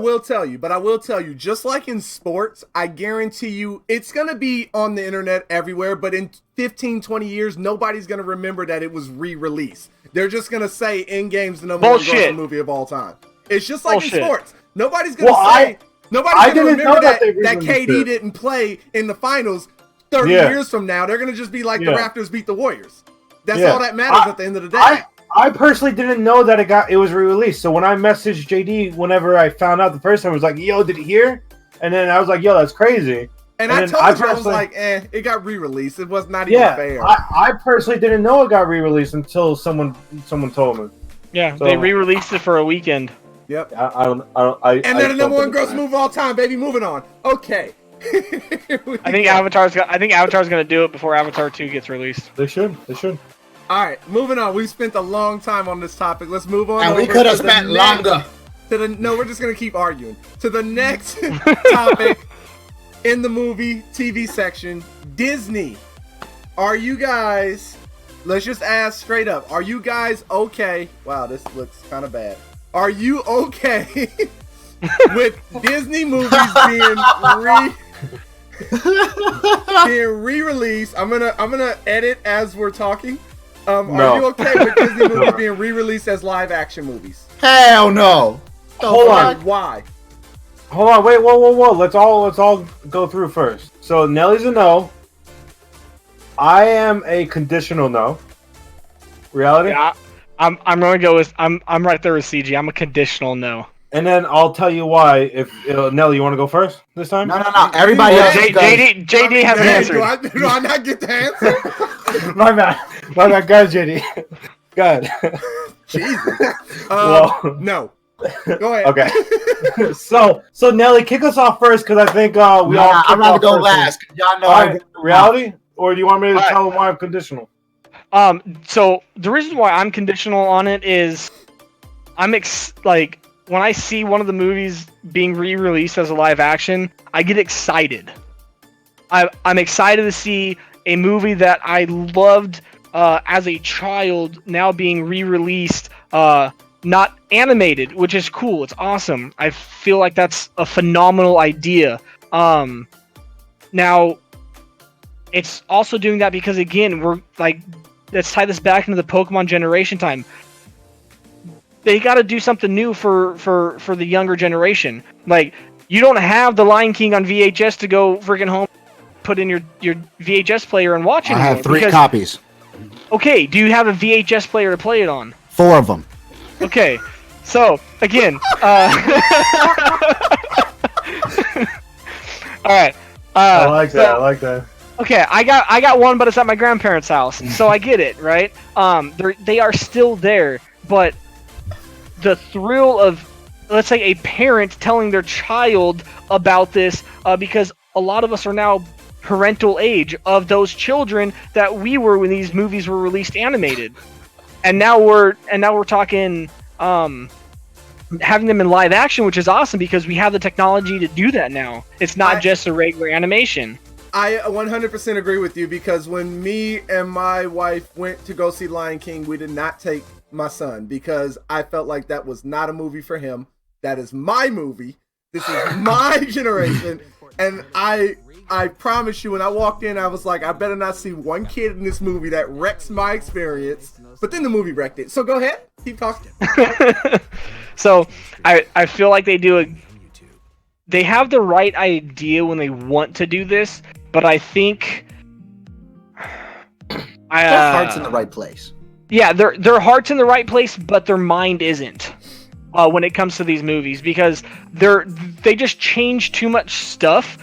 will tell you, just like in sports, I guarantee you it's going to be on the internet everywhere, but in 15 20 years nobody's going to remember that it was re-released. They're just going to say in games the number one Bullshit. grossing movie of all time. It's just like Bullshit. in sports. Nobody's going to Well, say nobody's I going to didn't remember know that that they re-released KD it. didn't play in the finals 30 Yeah. years from now. They're going to just be like the Yeah. Raptors beat the Warriors. That's Yeah. all that matters at the end of the day. I personally didn't know that it was re-released. So when I messaged JD, whenever I found out the first time, I was like, "Yo, did you hear?" And then I was like, "Yo, that's crazy." and and I then told I you, I was personally- like, it got re-released. It was not even Yeah, fair. I personally didn't know it got re-released until someone told me. Yeah, So- they re-released it for a weekend. Yep. And And they're the number one gross movie of all time, baby. Moving on. Okay. I think Avatar's gonna do it before Avatar 2 gets released. They should. All right, moving on. We've spent a long time on this topic. Let's move on. And we over could have to the spent next- longer. No, we're just gonna keep arguing. To the next topic in the movie TV section, Disney. Are you guys? Let's just ask straight up. Are you guys okay? Wow, this looks kind of bad. Are you okay with Disney movies being re-released? I'm gonna edit as we're talking. Are No. you okay with Disney movies being re-released as live action movies? Hell no. Hold on. Why? Hold on. Wait. Whoa. Let's all go through first. So Nelly's a no. I am a conditional no. Reality. Yeah, I'm gonna go with I'm right there with CG. I'm a conditional no. And then I'll tell you why. If Nelly, you want to go first this time? No. Everybody else. JD hasn't Hey, answered. do I not get the answer? My bad. Go ahead, JD. Go ahead. Jesus. Well- No. Go ahead. Okay. So Nelly, kick us off first because I think we all. Nah, I'm kicked about off to go first. last. Y'all know All I right, reality, or do you want me to All right. tell them why I'm conditional? So the reason why I'm conditional on it is like when I see one of the movies being re-released as a live action, I get excited. I'm excited to see a movie that I loved as a child now being re-released, not animated, which is cool. It's awesome. I feel like that's a phenomenal idea. Now, it's also doing that because again, we're like, let's tie this back into the Pokemon generation time. They got to do something new for the younger generation. Like, you don't have the Lion King on VHS to go freaking home, put in your VHS player and watch it. I have anymore, 3 copies. Okay, do you have a VHS player to play it on? 4 of them. Okay, so again, all right. I like that. Okay, I got one, but it's at my grandparents' house, so I get it, right? They are still there, but the thrill of, let's say, a parent telling their child about this, because a lot of us are now parental age of those children that we were when these movies were released animated, and now we're talking having them in live action, which is awesome because we have the technology to do that now. It's not just a regular animation. I 100% agree with you because when me and my wife went to go see Lion King, we did not take my son because I felt like that was not a movie for him. That is my movie. This is my generation. And I promise you, when I walked in, I was like, I better not see one kid in this movie that wrecks my experience. But then the movie wrecked it. So go ahead. Keep talking. So I feel like they have the right idea when they want to do this, but I think Their heart's in the right place. Yeah, their heart's in the right place, but their mind isn't when it comes to these movies because they just change too much stuff.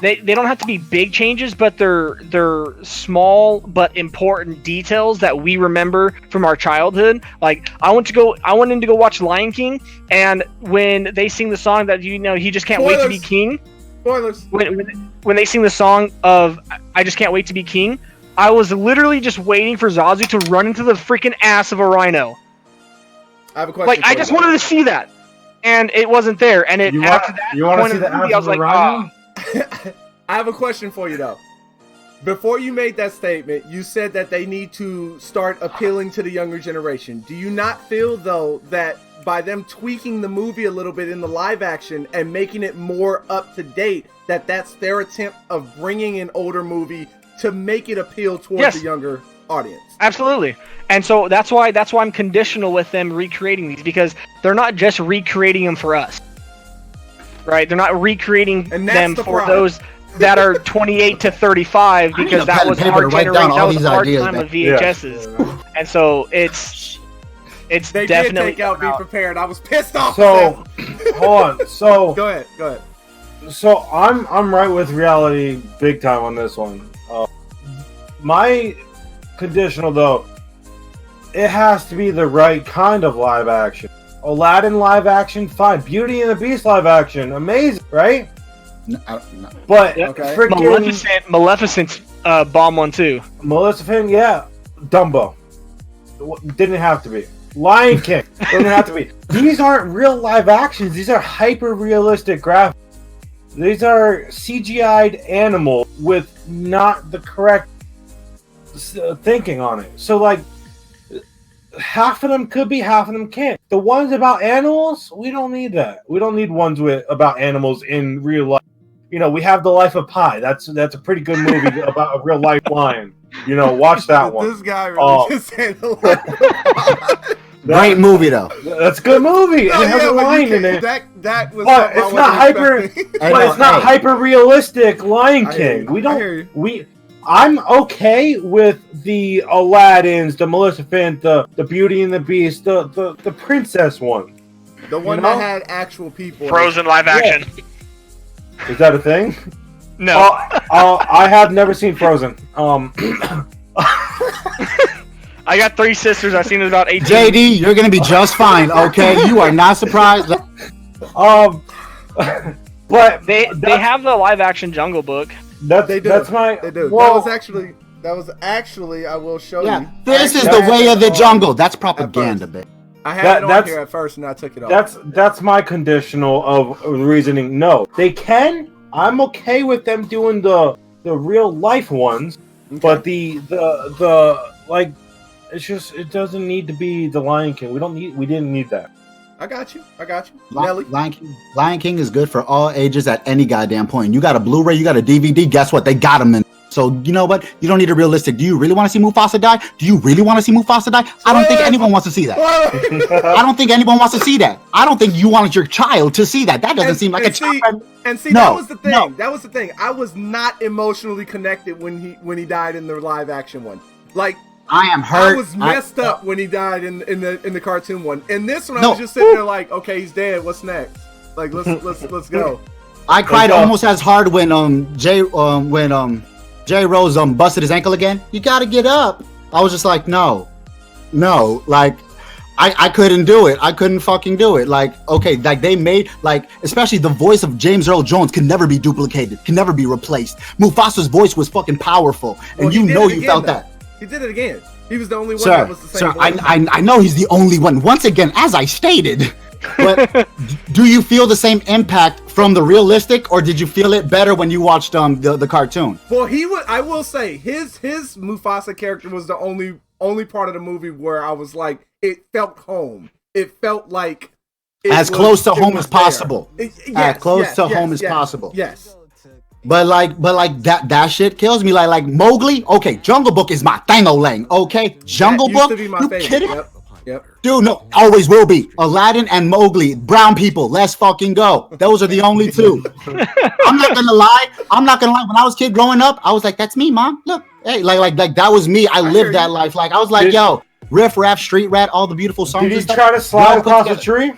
They don't have to be big changes, but they're small but important details that we remember from our childhood. Like I went in to go watch Lion King, and when they sing the song that he just can't wait to be king. Spoilers. When they sing the song of I just can't wait to be king, I was literally just waiting for Zazu to run into the freaking ass of a rhino. I have a question. Like I just wanted to see that, and it wasn't there. And You after want that to see the movie, ass I of was the like, rhino? I have a question for you though. Before you made that statement, you said that they need to start appealing to the younger generation. Do you not feel though that by them tweaking the movie a little bit in the live action and making it more up to date, that's their attempt of bringing an older movie to make it appeal towards the younger audience? Absolutely. And so that's why I'm conditional with them recreating these, because they're not just recreating them for us. Right? They're not recreating them for those that are 28 to 35 because that was our generation. That was our time of VHSs. Yeah. And so it's they definitely did take out Be Prepared. I was pissed off. So hold on. So go ahead. So I'm right with reality big time on this one. My conditional though, it has to be the right kind of live action. Aladdin live action, fine. Beauty and the Beast live action, amazing, right? No. But freaking Maleficent's bomb one too. Maleficent, yeah. Dumbo. Didn't have to be. Lion King. Didn't have to be. These aren't real live actions. These are hyper realistic graphics. These are CGI'd animals with not the correct thinking on it. So like half of them could be, half of them can't. The ones about animals, we don't need that. We don't need ones about animals in real life. We have The Life of Pi. That's a pretty good movie about a real life lion. Watch that one. This guy really just said The Life of Pi. Great movie though. That's a good movie. It has a line in it. That was. But it's not hyper. But it's not hyper realistic. Lion King. I'm okay with the Aladdins, the Maleficent, the Beauty and the Beast, the princess one. The one that had actual people. Frozen live action. Yeah. Is that a thing? No. I have never seen Frozen. I got 3 sisters. I've seen it about 18. JD, you're gonna be just fine. Okay, you are not surprised. But they have the live action Jungle Book. They do. They do. Well, that was actually. I will show you. This is the way of the jungle. That's propaganda, babe. I had it on here at first, and I took it off. That's my conditional of reasoning. No, they can. I'm okay with them doing the real life ones, but the like, it's just, it doesn't need to be the Lion King. We didn't need that. I got you. Lion King is good for all ages at any goddamn point. You got a Blu-ray, you got a DVD. Guess what? They got them in. So you know what? You don't need a realistic. Do you really want to see Mufasa die? Do you really want to see Mufasa die? I don't think anyone wants to see that. I don't think anyone wants to see that. I don't think you wanted your child to see that. That doesn't seem like a child. And see, that was the thing. No. That was the thing. I was not emotionally connected when he died in the live action one. Like, I am hurt. I was messed up when he died in the cartoon one. And this one, I was just sitting there like, okay, he's dead. What's next? Like, let's go. I cried almost as hard when Jay Rose busted his ankle again. You got to get up. I was just like, no, like. I couldn't do it. I couldn't fucking do it. Like, okay, like they made, like, especially the voice of James Earl Jones can never be duplicated, can never be replaced. Mufasa's voice was fucking powerful, and you felt that. He did it again. He was the only one that was the same voice. I know he's the only one. Once again, as I stated, but do you feel the same impact from the realistic, or did you feel it better when you watched the cartoon? Well, I will say his Mufasa character was the only only part of the movie where I was like, it felt home. It felt like as close to home as possible. As close to home as yes, possible. Yes. But that shit kills me. Like Mowgli. Okay, Jungle Book is my thing-o-lang. Okay, Jungle Book. You kidding? Yep. Dude, no, always will be. Aladdin and Mowgli, brown people. Let's fucking go. Those are the only two. I'm not gonna lie. When I was a kid growing up, I was like, "That's me, mom. Look, hey, like that was me. I lived that life. Like I was like, yo, Riff Raff, Street Rat, all the beautiful songs. Did you try to slide across the tree?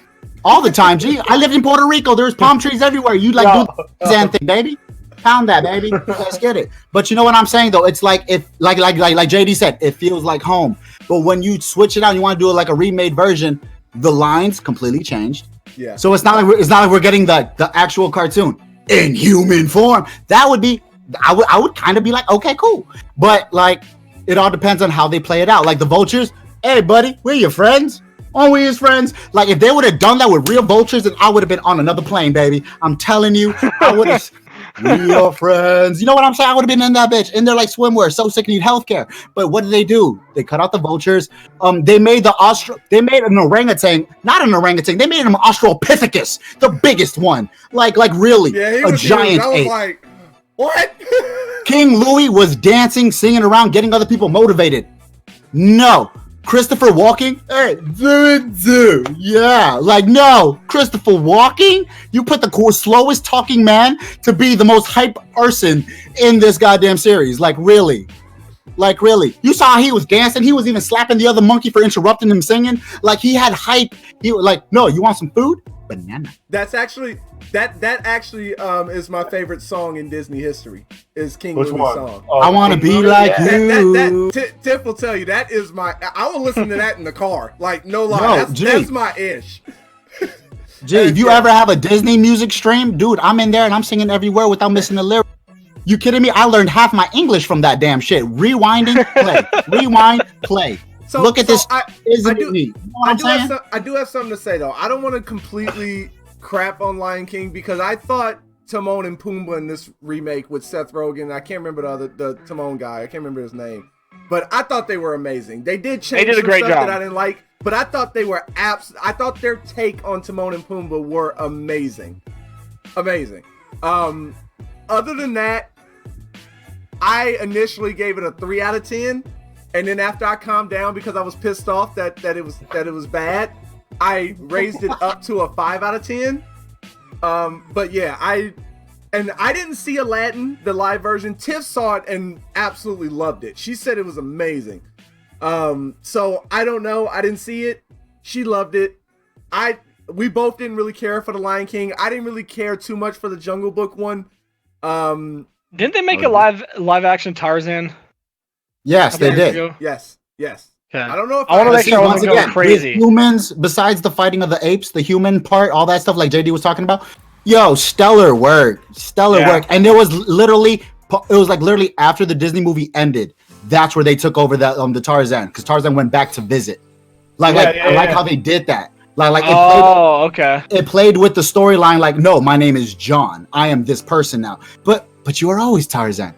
All the time, G. I lived in Puerto Rico. There's palm trees everywhere. You do the Zan thing, baby. Pound that, baby. Let's get it. But you know what I'm saying though? It's like if like JD said, it feels like home. But when you switch it out, you want to do it like a remade version, the lines completely changed. Yeah. So it's not like we're getting the actual cartoon in human form. That would be I would kind of be like, okay, cool. But like it all depends on how they play it out. Like the vultures, hey buddy, we're your friends. Aren't we his friends? Like if they would have done that with real vultures, then I would have been on another plane, baby. I'm telling you, I would have real friends. You know what I'm saying? I would have been in that bitch in there like swimwear, so sick, need healthcare. But what did they do? They cut out the vultures. They made an orangutan, not an orangutan. They made him Australopithecus, the biggest one. Like really, a giant ape. Like, what? King Louis was dancing, singing around, getting other people motivated. No. Christopher Walken? Hey, yeah, like no, Christopher Walken? You put the slowest talking man to be the most hype person in this goddamn series. Like really? You saw how he was dancing? He was even slapping the other monkey for interrupting him singing. Like he had hype. He was like, no, you want some food? Banana. That's actually that actually is my favorite song in Disney history. Is King Louis' song. I want to be like you. Tiff will tell you that is my. I will listen to that in the car. Like no lie, that's my ish. Gee, if you ever have a Disney music stream, dude, I'm in there and I'm singing every word without missing a lyric. You kidding me? I learned half my English from that damn shit. Rewinding, play. Rewind, play. So, look at this. I do have something to say though. I don't want to completely crap on Lion King because I thought Timon and Pumbaa in this remake with Seth Rogen. I can't remember the Timon guy. I can't remember his name, but I thought they were amazing. They did change some stuff that I didn't like, but I thought they were I thought their take on Timon and Pumbaa were amazing. Other than that, I initially gave it a 3 out of 10. And then after I calmed down because I was pissed off that it was bad, I raised it up to a 5 out of 10. But yeah, I didn't see Aladdin, the live version. Tiff saw it and absolutely loved it. She said it was amazing. So I don't know. I didn't see it. She loved it. We both didn't really care for the Lion King. I didn't really care too much for the Jungle Book one. Didn't they make a live action Tarzan? Yes, they did. Yes. Okay. I don't know if I want to make sure I wasn't going crazy. Humans, besides the fighting of the apes, the human part, all that stuff like JD was talking about. Yo, stellar work. And it was literally after the Disney movie ended, that's where they took over the Tarzan, because Tarzan went back to visit. I like how they did that. It played with the storyline. Like, no, my name is John. I am this person now. But you were always Tarzan.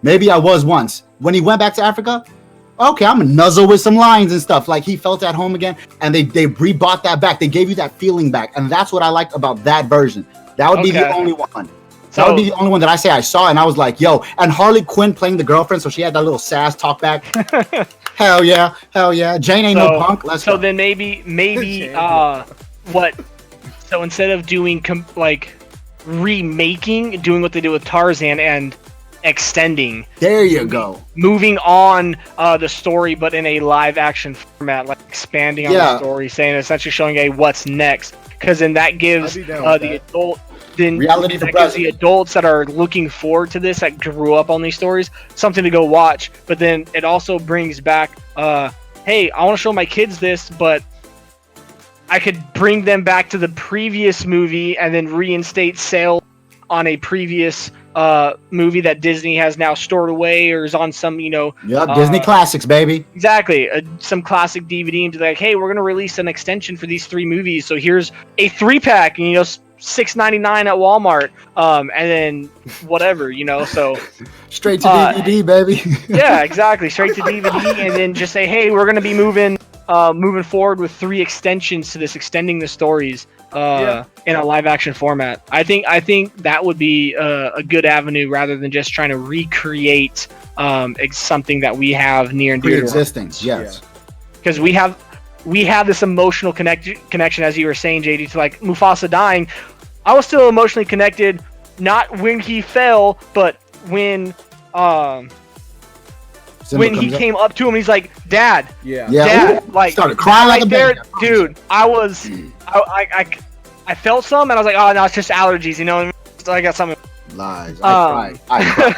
Maybe I was once. When he went back to Africa, okay, I'm a nuzzle with some lions and stuff. Like he felt at home again, and they rebought that back. They gave you that feeling back, and that's what I liked about that version. That would be the only one. That would be the only one that I say I saw, and I was like, yo. And Harley Quinn playing the girlfriend, so she had that little sass talk back. Hell yeah. Jane ain't no punk. Let's go. Then maybe what? So instead of doing remaking, doing what they did with Tarzan and extending, there you go, moving on the story, but in a live action format, like expanding on the story, saying essentially showing what's next, because then that gives the adults that are looking forward to this, that grew up on these stories, something to go watch. But then it also brings back hey, I want to show my kids this, but I could bring them back to the previous movie and then reinstate sales on a previous movie that Disney has now stored away or is on some, Disney classics, baby. Exactly. Some classic DVD and be like, hey, we're going to release an extension for these 3 movies. So here's a 3-pack and, $6.99 at Walmart, and then whatever, so Straight to DVD, baby. yeah, exactly, straight to DVD, and then just say, hey, we're gonna be moving forward with 3 extensions to this, extending the stories in a live action format. I think that would be a good avenue rather than just trying to recreate something that we have near and dear to our Pre-existing, yes. because we have this emotional connection, as you were saying, JD, to like Mufasa dying. I was still emotionally connected, not when he fell, but when he came up to him, he's like, "Dad, Yeah. Dad," like started crying like right a there, baby. dude. I felt some, and I was like, "Oh no, it's just allergies," So I got something. Lies. I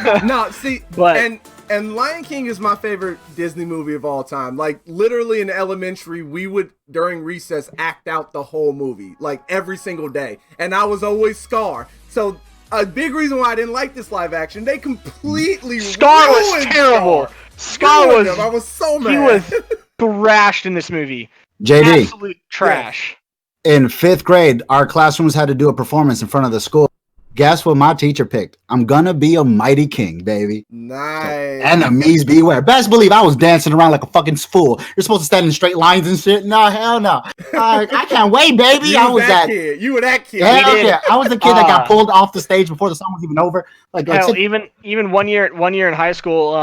cried. No, see, But- and Lion King is my favorite Disney movie of all time. Like literally in elementary, we would during recess act out the whole movie, like every single day, and I was always Scar. So a big reason why I didn't like this live action, they completely Scar was ruined terrible. Scar Ruined was. him. I was so mad. He was thrashed in this movie. JD, Absolute trash. in 5th grade, our classrooms had to do a performance in front of the school. Guess what my teacher picked? I'm gonna be a mighty king, baby. Nice. Enemies beware. Best believe I was dancing around like a fucking fool. You're supposed to stand in straight lines and shit. No, hell no. I can't wait, baby. You I was that. kid. You were that kid. Hell did. yeah. I was the kid that got pulled off the stage before the song was even over. Like Hell, sit- even one year in high school,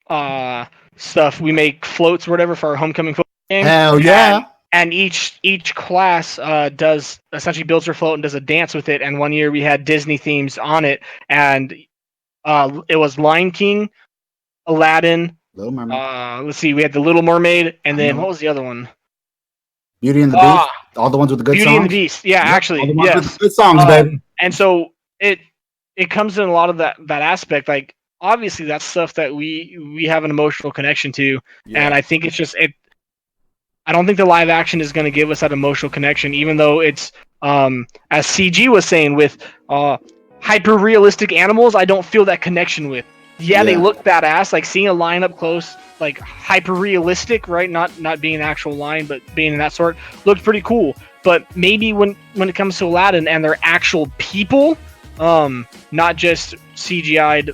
our stuff, we make floats or whatever for our homecoming football game. hell yeah. And each class does essentially builds their float and does a dance with it. And one year we had Disney themes on it, and it was Lion King, Aladdin. Little Mermaid. Let's see, we had the Little Mermaid, and then what was the other one? Beauty and the Beast. All the ones with the good Beauty songs. and the Beast. Yeah, Yep, actually, all the ones with yes. the good songs, baby. And so it comes in a lot of that aspect. Like obviously that's stuff that we have an emotional connection to, and I think it's just I don't think the live action is going to give us that emotional connection, even though it's as CG was saying with hyper realistic animals. I don't feel that connection with. Yeah, they look badass. Like seeing a lion up close, like hyper realistic, right? Not being an actual lion, but being in that sort, looked pretty cool. But maybe when it comes to Aladdin and they're actual people, not just CGI'd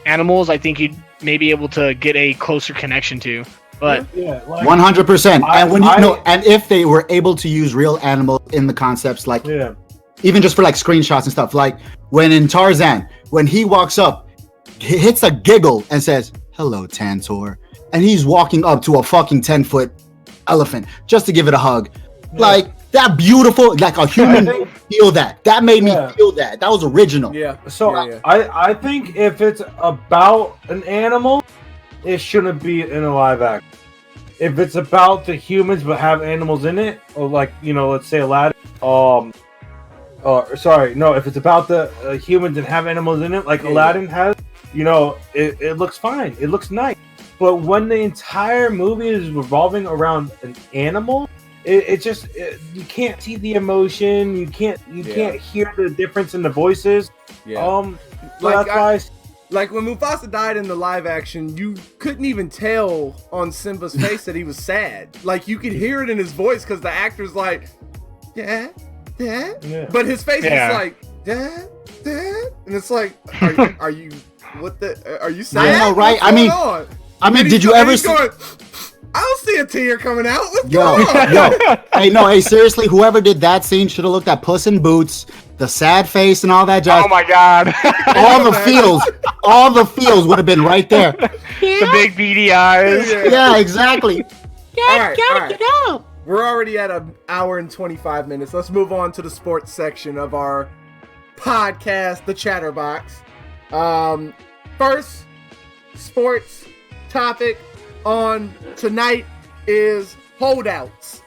animals, I think you'd maybe able to get a closer connection to. But Yeah, like, 100%. I- And when you I- know, and if they were able to use real animals in the concepts, like yeah. even just for like screenshots and stuff, like when in Tarzan, when he walks up, he hits a giggle and says, "Hello, Tantor," and he's walking up to a fucking 10-foot elephant just to give it a hug. Like that beautiful, like a human think- feel that. That made me Yeah. feel that. That was original. Yeah. So yeah. I think if it's about an animal, it shouldn't be in a live action. If it's about the humans but have animals in it, or like let's say Aladdin, if it's about the humans and have animals in it, like Aladdin has, it looks fine. It looks nice. But when the entire movie is revolving around an animal, it just you can't see the emotion. You can't hear the difference in the voices. Yeah. So Like, that's why. Like when Mufasa died in the live action, you couldn't even tell on Simba's face that he was sad. Like you could hear it in his voice because the actor's like, Dad, Yeah. but his face Yeah. is like, Dad, and it's like, are you what the? Are you sad? I know, right? What's I mean, going on? I mean, And did he's you go- and ever he's see? going, I don't see a tear coming out. What's Yo, going on? yo, hey, seriously, whoever did that scene should have looked at Puss in Boots, the sad face, and all that jazz. oh my god, all the feels would have been right there. the big beady eyes. Yeah, exactly. All right. We're already at an hour and 25 minutes. Let's move on to the sports section of our podcast, The Chatterbox. First sports topic on tonight is holdouts.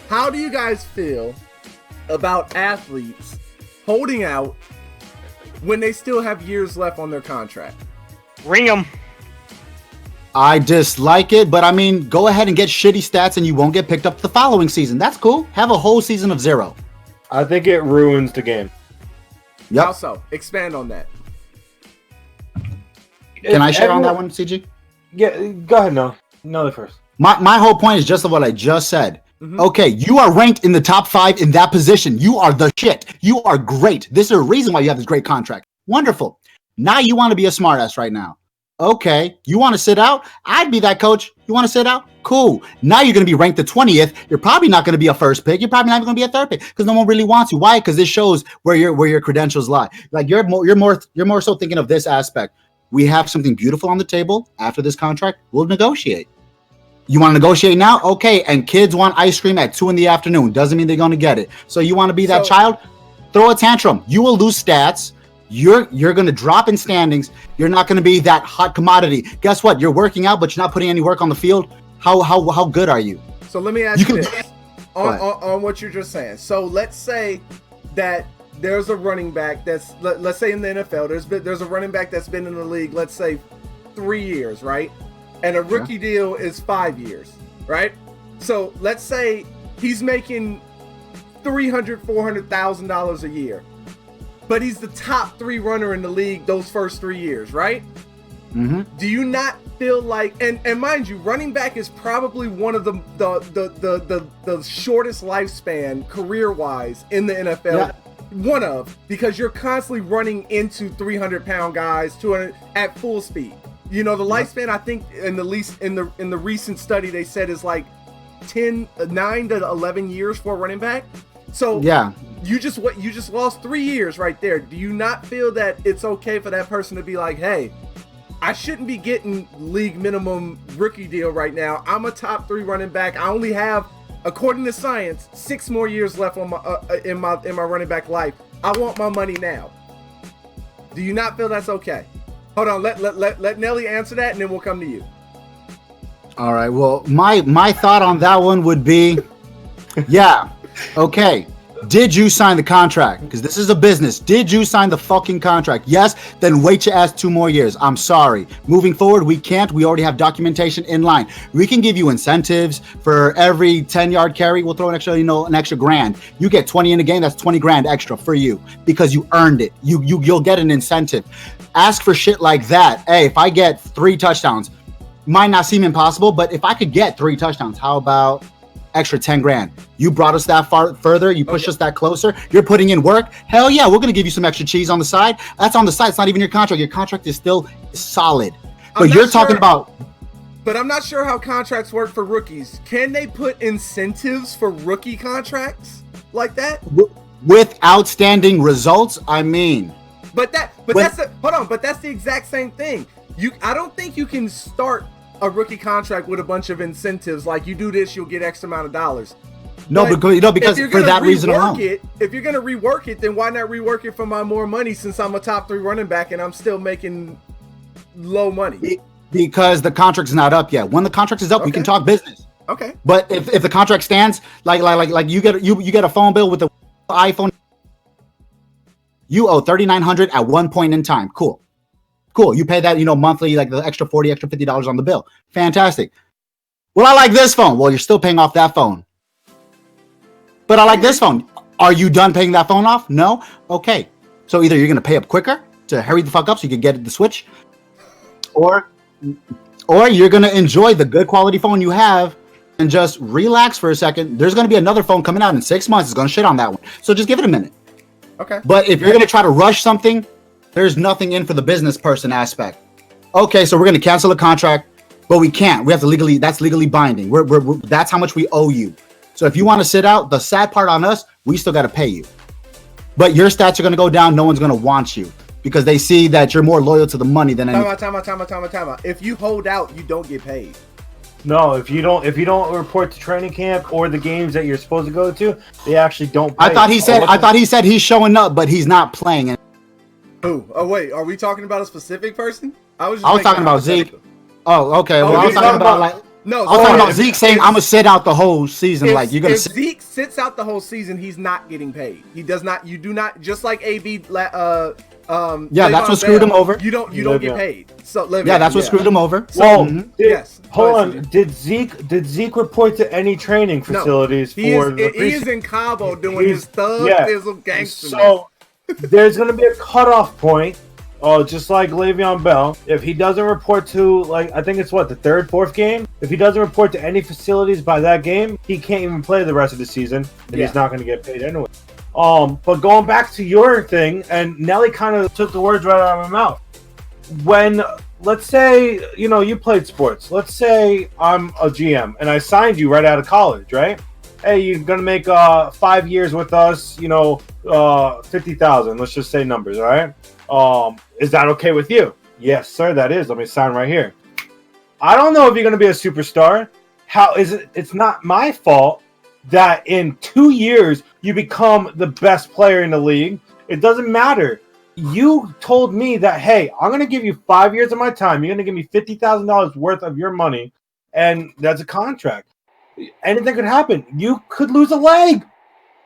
How do you guys feel about athletes holding out when they still have years left on their contract? Ring them. I dislike it, but I mean, go ahead and get shitty stats and you won't get picked up the following season. That's cool. Have a whole season of 0. I think it ruins the game. Yep. Also, expand on that. Can I share on that one, CG? Yeah, go ahead. No, first. My whole point is just what I just said. Okay, you are ranked in the top 5 in that position. You are the shit. You are great. This is a reason why you have this great contract. Wonderful. Now you want to be a smartass right now. Okay, you want to sit out? I'd be that coach. You want to sit out? Cool. Now you're going to be ranked the 20th. You're probably not going to be a first pick. You're probably not going to be a third pick because no one really wants you. Why? Because this shows where your credentials lie. Like you're more so thinking of this aspect. We have something beautiful on the table. After this contract, we'll negotiate. You want to negotiate now? Okay. And kids want ice cream at 2 p.m. Doesn't mean they're going to get it. So you want to be that child? Throw a tantrum. You will lose stats. You're going to drop in standings. You're not going to be that hot commodity. Guess what? You're working out, but you're not putting any work on the field. How good are you? So let me ask you this on what you're just saying. So let's say that there's a running back that's let's say in the NFL there's a running back that's been in the league, let's say 3 years, right? And a rookie deal is 5 years, right? So let's say he's making $400,000 a year, but he's the top 3 runner in the league those first 3 years, right? Mm-hmm. Do you not feel like, and mind you, running back is probably one of the shortest lifespan career-wise in the NFL. Yeah. One of, because you're constantly running into 300-pound guys 200 at full speed. You know, the lifespan, I think in the recent study they said is like 9 to 11 years for a running back. So yeah, you just lost 3 years right there. Do you not feel that it's okay for that person to be like, hey, I shouldn't be getting league minimum rookie deal right now. I'm a top 3 running back. I only have, according to science, 6 more years left on my in my running back life. I want my money now. Do you not feel that's okay? Hold on, let Nelly answer that, and then we'll come to you. All right. Well, my thought on that one would be, yeah, okay. Did you sign the contract? Because this is a business. Did you sign the fucking contract? Yes. Then wait your ass 2 more years. I'm sorry. Moving forward, we can't. We already have documentation in line. We can give you incentives for every 10-yard carry. We'll throw an extra, an extra grand. You get 20 in a game. That's 20 grand extra for you because you earned it. You'll get an incentive. Ask for shit like that. Hey, if I get 3 touchdowns, might not seem impossible, but if I could get 3 touchdowns, how about extra 10 grand? You brought us that far further. You pushed us that closer. You're putting in work. Hell yeah, we're going to give you some extra cheese on the side. That's on the side. It's not even your contract. Your contract is still solid. But you're talking about... But I'm not sure how contracts work for rookies. Can they put incentives for rookie contracts like that? With outstanding results, I mean... But that's the exact same thing. I don't think you can start a rookie contract with a bunch of incentives like you do this, you'll get X amount of dollars. No, because for that reason alone. If you're gonna rework it, then why not rework it for my more money since I'm a top 3 running back and I'm still making low money? Because the contract's not up yet. When the contract is up, we can talk business. Okay. But if the contract stands, like you get a phone bill with the iPhone, you owe $3,900 at one point in time. Cool. You pay that, monthly, like the extra $40, extra $50 on the bill. Fantastic. Well, I like this phone. Well, you're still paying off that phone. But I like this phone. Are you done paying that phone off? No? Okay. So either you're going to pay up quicker to hurry the fuck up so you can get the Switch, or you're going to enjoy the good quality phone you have and just relax for a second. There's going to be another phone coming out in 6 months. It's going to shit on that one. So just give it a minute. Okay. But if you're going to try to rush something, there's nothing in for the business person aspect. Okay, so we're going to cancel a contract, but we can't. We have to that's legally binding. That's how much we owe you. So if you want to sit out, the sad part on us, we still got to pay you. But your stats are going to go down. No one's going to want you because they see that you're more loyal to the money than anything. Time out. If you hold out, you don't get paid. No, if you don't report to training camp or the games that you're supposed to go to, they actually don't pay. I thought he said he's showing up, but he's not playing. Who? Oh wait, are we talking about a specific person? I was talking about Zeke. Oh, okay. Well, I was talking about I was talking about Zeke saying I'm gonna sit out the whole season. If Zeke sits out the whole season, he's not getting paid. He does not. You do not. Just like AB. That's what screwed him over. You don't get paid. So that's what screwed him over. So, hold on. Did Zeke report to any training facilities? He is in Cabo doing his thug gangster. So there's going to be a cutoff point, just like Le'Veon Bell, if he doesn't report to, like, I think it's what, the third, fourth game? If he doesn't report to any facilities by that game, he can't even play the rest of the season, and he's not going to get paid anyway. But going back to your thing, and Nelly kind of took the words right out of my mouth. When, let's say, you played sports. Let's say I'm a GM, and I signed you right out of college, right? Hey, you're going to make 5 years with us, 50,000. Let's just say numbers, all right? Is that okay with you? Yes, sir, that is. Let me sign right here. I don't know if you're going to be a superstar. How is it? It's not my fault that in 2 years you become the best player in the league. It doesn't matter. You told me that, hey, I'm going to give you 5 years of my time. You're going to give me $50,000 worth of your money, and that's a contract. Anything could happen. You could lose a leg.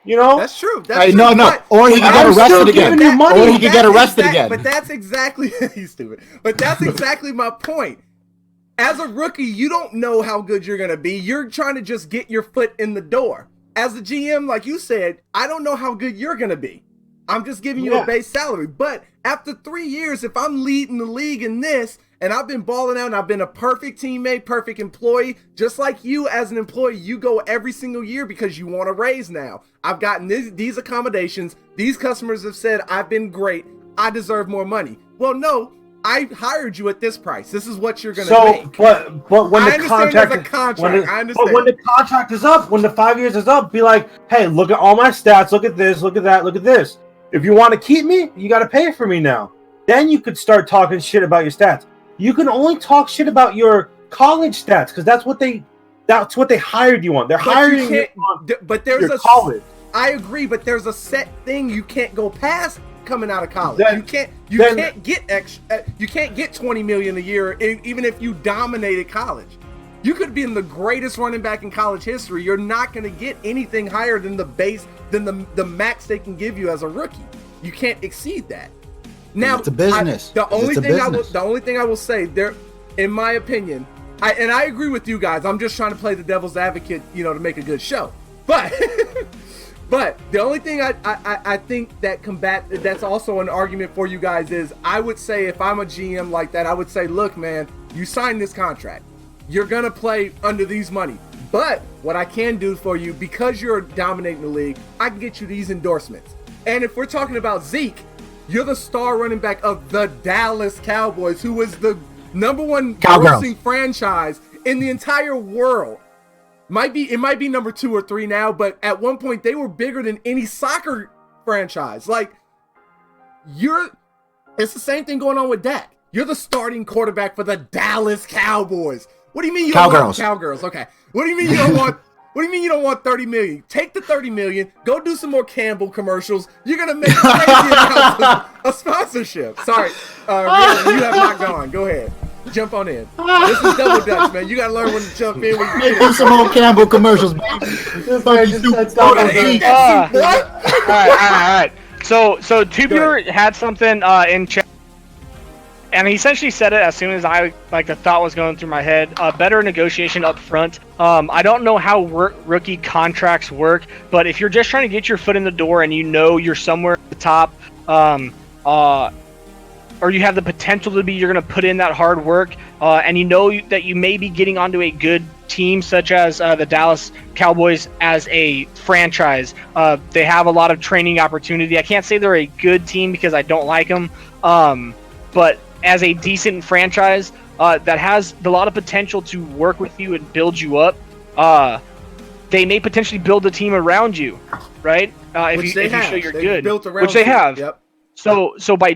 That's true. That's true. No. Or he could get arrested again. Or he could get arrested again. But that's exactly he's stupid. But that's exactly my point. As a rookie, you don't know how good you're gonna be. You're trying to just get your foot in the door. As a GM, like you said, I don't know how good you're gonna be. I'm just giving you a base salary. But after 3 years, if I'm leading the league in this, and I've been balling out, and I've been a perfect teammate, perfect employee, just like you as an employee, you go every single year because you want a raise now. I've gotten these accommodations. These customers have said, I've been great. I deserve more money. Well, no, I hired you at this price. This is what you're going to make. But when the contract, I understand. But when the contract is up, when the 5 years is up, be like, hey, look at all my stats. Look at this. Look at that. Look at this. If you want to keep me, you got to pay for me now. Then you could start talking shit about your stats. You can only talk shit about your college stats because that's what they hired you on. They're hiring you on your college. I agree, but there's a set thing you can't go past coming out of college. You can't get 20 million a year even if you dominated college. You could be in the greatest running back in college history. You're not going to get anything higher than the max they can give you as a rookie. You can't exceed that. Now, it's a business. The only thing I will say there, in my opinion, I agree with you guys. I'm just trying to play the devil's advocate, to make a good show. But but the only thing I think that's also an argument for you guys is I would say if I'm a GM like that, I would say, look, man, you signed this contract. You're gonna play under these money. But what I can do for you, because you're dominating the league, I can get you these endorsements. And if we're talking about Zeke, you're the star running back of the Dallas Cowboys, who was the number one grossing franchise in the entire world. It might be number 2 or 3 now, but at one point they were bigger than any soccer franchise. It's the same thing going on with Dak. You're the starting quarterback for the Dallas Cowboys. What do you mean you don't want Cowgirls? Okay. What do you mean you don't want? What do you mean you don't want 30 million? Take the 30 million, go do some more Campbell commercials. You're going to make crazy amounts of sponsorship. Sorry, Rihanna, you have not gone. Go ahead. Jump on in. This is Double Dutch, man. You got to learn when to jump in. Make some more Campbell commercials, man. All right. So Tubular had something in chat. And he essentially said it as soon as the thought was going through my head. Better negotiation up front. I don't know how rookie contracts work, but if you're just trying to get your foot in the door and you're somewhere at the top, or you have the potential to be, you're going to put in that hard work, and you know that you may be getting onto a good team such as the Dallas Cowboys as a franchise. They have a lot of training opportunity. I can't say they're a good team because I don't like them, but as a decent franchise that has a lot of potential to work with you and build you up, they may potentially build a team around you, right? If you show you're good, which they have. Yep. So by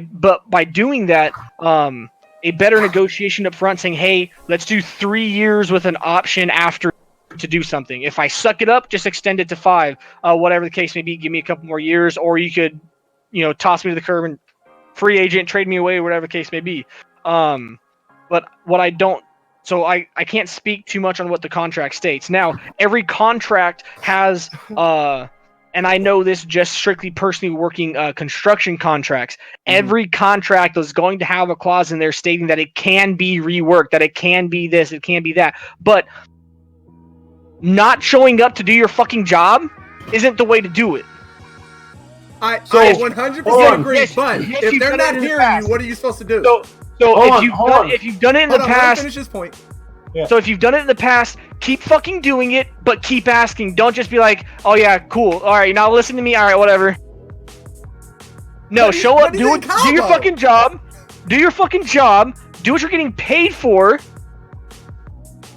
doing that, a better negotiation up front, saying, hey, let's do 3 years with an option after to do something. If I suck it up, just extend it to 5. Whatever the case may be, give me a couple more years, or you could, toss me to the curb and free agent, trade me away, whatever the case may be. But what I don't, so I can't speak too much on what the contract states. Now, every contract has, and I know this just strictly personally working construction contracts, every contract is going to have a clause in there stating that it can be reworked, that it can be this, it can be that. But not showing up to do your fucking job isn't the way to do it. I So, 100% hold on. agree, Yes, but yes, if you've they're done it not in the hearing past. you, what are you supposed to do? So if you've done it in the Hold on, let me past, finish this point. so if you've done it in the past, keep fucking doing it, but keep asking. Don't just be like, oh yeah, cool. All right, now listen to me. All right, whatever. No, But he- show but up, he's do in it, do your Cabo. fucking job. Do your fucking job. Do what you're getting paid for.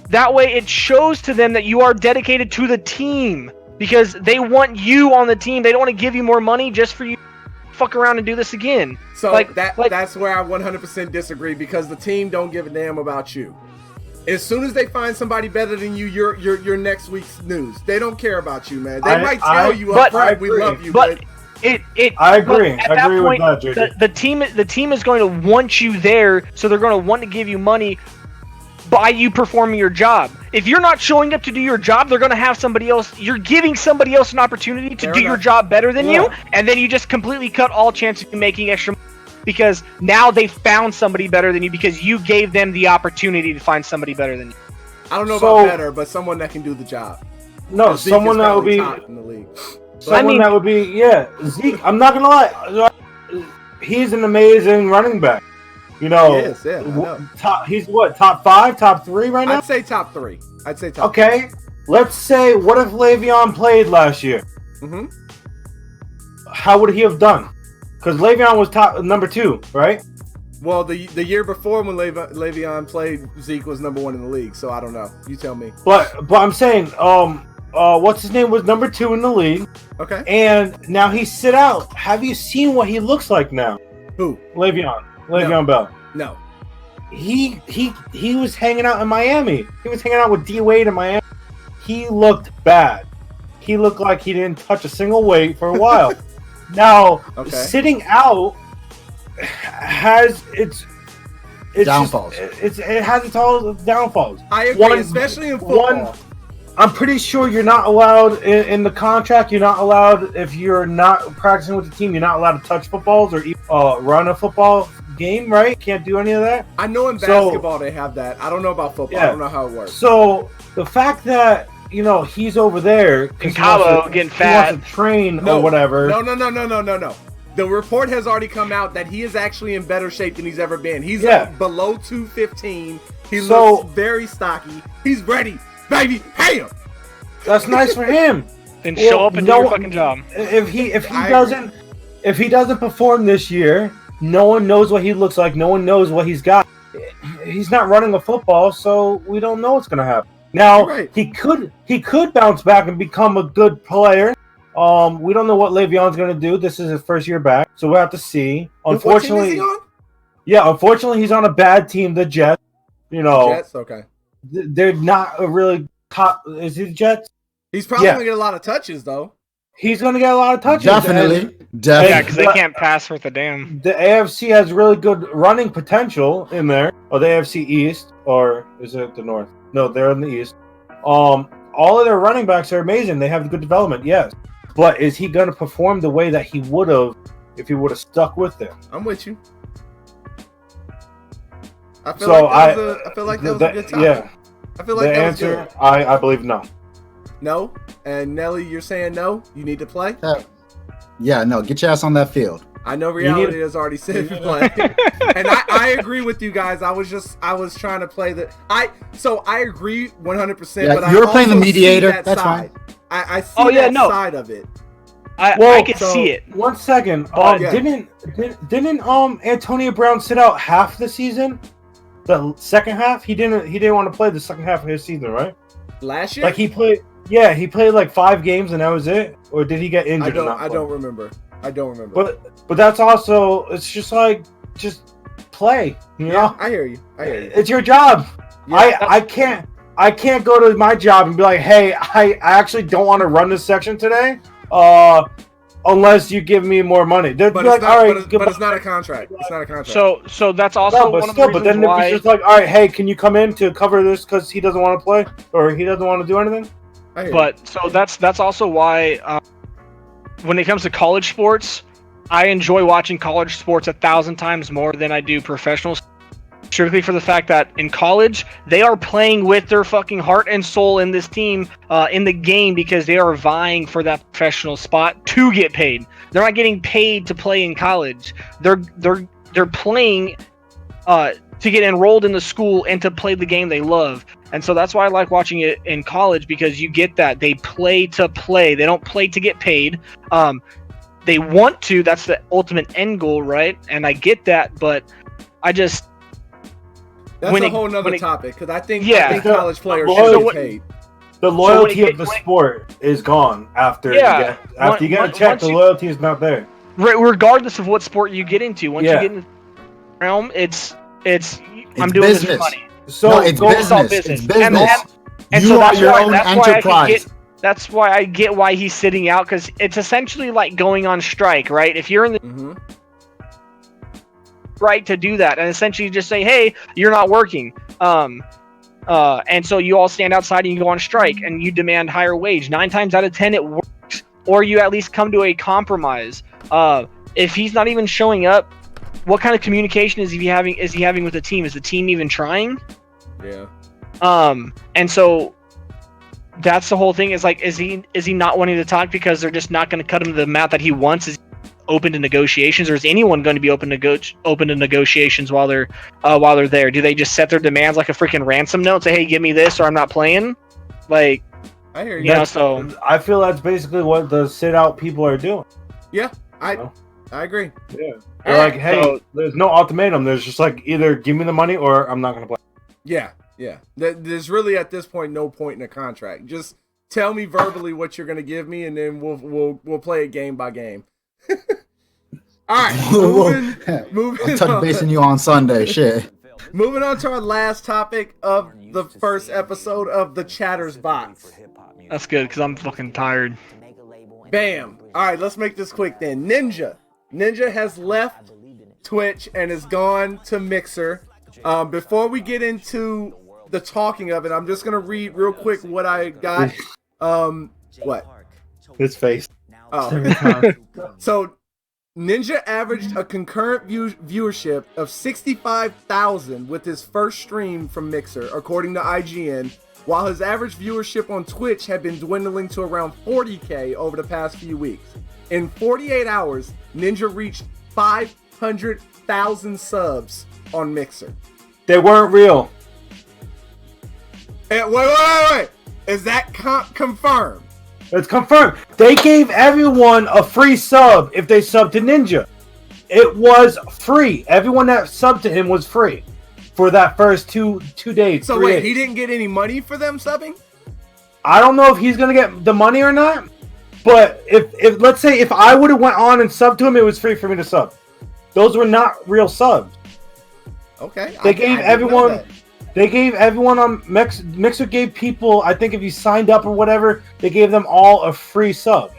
That way, it shows to them that you are dedicated to the team because they want you on the team. They don't want to give you more money just for you to fuck around and do this again. So Like- that's where I 100% disagree because the team don't give a damn about you. As soon as they find somebody better than you, you're next week's news. They don't care about you, man. They might tell you up but- front, we I love you, But but I agree. but at I that agree point, with that, JJ. the team is going to want you there, so they're going to want to give you money by you performing your job. If you're not showing up to do your job, they're going to have somebody else. You're giving somebody else an opportunity to Fair do your enough. job better than you, Yeah. and then you just completely cut all chance of you making extra money because now they found somebody better than you because you gave them the opportunity to find somebody better than you. I don't know So- about better, but someone that can do the job. No, Zeke someone is that would probably be top in the league. someone I mean- that would be Zeke. I'm not gonna lie, he's an amazing running back. You know, He is, yeah, I know. He's what, top 5, top 3 right now? I'd say top 3. I'd say top. Okay, let's say, what if Le'Veon played last year? Mm-hmm. How would he have done? Because Le'Veon was number 2, right? Well, the year before when Le'Veon played, Zeke was number 1 in the league. So I don't know. You tell me. But I'm saying, what's his name was number 2 in the league, Okay. and now he's sit out. Have you seen what he looks like now? Who? Le'Veon Bell. No. He was hanging out in Miami. He was hanging out with D Wade in Miami. He looked bad. He looked like he didn't touch a single weight for a while. Now, Okay. sitting out has its Downfalls. It has its all downfalls. I agree, especially in football. I'm pretty sure you're not allowed in the contract. You're not allowed if you're not practicing with the team. You're not allowed to touch footballs or run a football game. Right? Can't do any of that. I know in So- basketball they have that. I don't know about football. Yeah. I don't know how it works. So the fact that he's over there 'cause In he wants Cabo, to- getting he fat. wants to train or whatever. No. The report has already come out that he is actually in better shape than he's ever been. He's below 215. He looks very stocky. He's ready, baby. Pay him. That's nice for him. Then show up and do your fucking job. If he I doesn't perform this year, no one knows what he looks like. No one knows what he's got. He's not running a football, so we don't know what's gonna happen. Now Right. he could bounce back and become a good player. We don't know what Le'Veon's gonna do. This is his first year back, so we'll have to see. What team is Unfortunately, he on? unfortunately, he's on a bad team, the Jets. Jets. Okay. They're not a really top. Is he the Jets? He's probably Yeah. gonna get a lot of touches though. He's going to get a lot of touches. Definitely. And Yeah, Definitely. because they can't pass worth a damn. the AFC has really good running potential in there. Or the AFC East, or is it the North? No, they're in the East. All of their running backs are amazing. They have good development, yes. But is he going to perform the way that he would have if he would have stuck with them? I'm with you. I feel So like that was a good topic. Yeah, I feel like the that was answer, good. I believe no. No, and Nelly, you're saying no. You need to play. Yeah, no, get your ass on that field. I know reality has already said you play, and I agree with you guys. I was trying to play I agree 100%. Yeah, but you were I playing the also see mediator. that That's side. fine. I see that side of it. I can so, see it. 1 second. Yeah. Didn't Antonio Brown sit out half the season? The second half, he didn't want to play the second half of his season, right? Last year, Like he played like 5 games and that was it, or did he get injured? I don't remember. But that's also, it's just play. You know, I hear you. it's your job. Yeah, I can't go to my job and be like, hey, I actually don't want to run this section today. Unless you give me more money. They'd but be it's like, not. all right, But it's not a contract. It's not a contract. So that's also no, one but of still, the but reasons then why. it's just like, all right, hey, can you come in to cover this because he doesn't want to play or he doesn't want to do anything? I hear you. But so that's also why when it comes to college sports, I enjoy watching college sports 1,000 times more than I do professional. strictly for the fact that in college they are playing with their fucking heart and soul in this team, in the game, because they are vying for that professional spot to get paid. They're not getting paid to play in college. They're playing to get enrolled in the school and to play the game they love. And so that's why I like watching it in college, because you get that they play to play. They don't play to get paid. They want to. That's the ultimate end goal, right? And I get that, but I just That's a whole nother topic, because I think college players should get paid. The loyalty of the sport is gone after you get a check. The loyalty is not there. Regardless of what sport you get into, once you get in the realm, it's I'm doing business. this for money. So no, it's business. It's business. And you so are your own enterprise. That's why I get why he's sitting out, because it's essentially like going on strike, right? If you're in the right to do that, and essentially just say, hey, you're not working, and so you all stand outside and you go on strike and you demand higher wage. 9 times out of 10 it works, or you at least come to a compromise. If he's not even showing up, what kind of communication is he having with the team? Is the team even trying? Yeah. And so that's the whole thing, is like, is he not wanting to talk because they're just not going to cut him to the amount that he wants? Is he open to negotiations, or is anyone going to be open to negotiations while they're there? Do they just set their demands like a freaking ransom note, say, hey, give me this or I'm not playing? Like, I hear you. You know, so I feel that's basically what the sit out people are doing. Yeah, I agree. Yeah. They're like, hey, there's no ultimatum. There's just like, either give me the money or I'm not going to play. Yeah. There's really at this point no point in a contract. Just tell me verbally what you're going to give me, and then we'll play it game by game. All right, moving. I'm touch basing you on Sunday. Shit. Moving on to our last topic of the first episode of the Chatters Box. That's good, because I'm fucking tired. Bam. All right, let's make this quick then. Ninja has left Twitch and is gone to Mixer. Before we get into the talking of it, I'm just gonna read real quick what I got. What? His face. Oh. So Ninja averaged a concurrent viewership of 65,000 with his first stream from Mixer, according to IGN, while his average viewership on Twitch had been dwindling to around 40K over the past few weeks. In 48 hours, Ninja reached 500,000 subs on Mixer. They weren't real. And wait. Is that confirmed? It's confirmed. They gave everyone a free sub if they subbed to Ninja. It was free. Everyone that subbed to him was free for that first two days. So wait, he didn't get any money for them subbing? I don't know if he's gonna get the money or not. But if let's say if I would have went on and subbed to him, it was free for me to sub. Those were not real subs. Okay. They gave everyone. They gave everyone on Mixer gave people, I think if you signed up or whatever, they gave them all a free sub.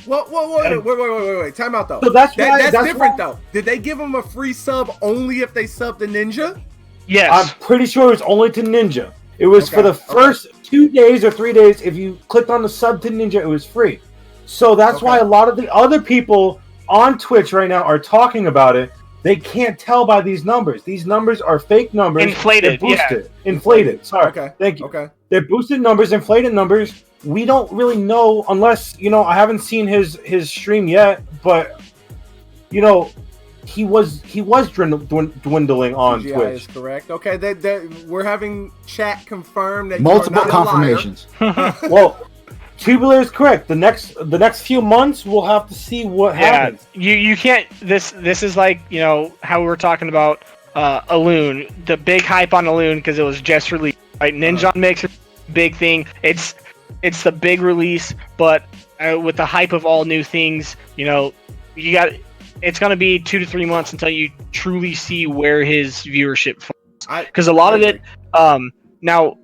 Wait. Time out though. So that's different though. Did they give them a free sub only if they subbed to Ninja? Yes. I'm pretty sure it was only to Ninja. It was for the first 2 days or 3 days. If you clicked on the sub to Ninja, it was free. So that's why a lot of the other people on Twitch right now are talking about it. They can't tell by these numbers. These numbers are fake numbers. Inflated. Boosted. Yeah. Inflated. Sorry. Okay. Thank you. Okay. They're boosted numbers, inflated numbers. We don't really know unless, I haven't seen his stream yet, but, he was dwindling on CGI Twitch. Is correct. Okay, we're having chat confirm that multiple you are not confirmations. Well, Tubular is correct. The next few months we'll have to see what happens. You can't. This is like how we were talking about Alune, the big hype on Alune because it was just released. Right, Ninja Mixer, big thing. It's the big release, but with the hype of all new things, it's gonna be 2 to 3 months until you truly see where his viewership falls. Because a lot of it now.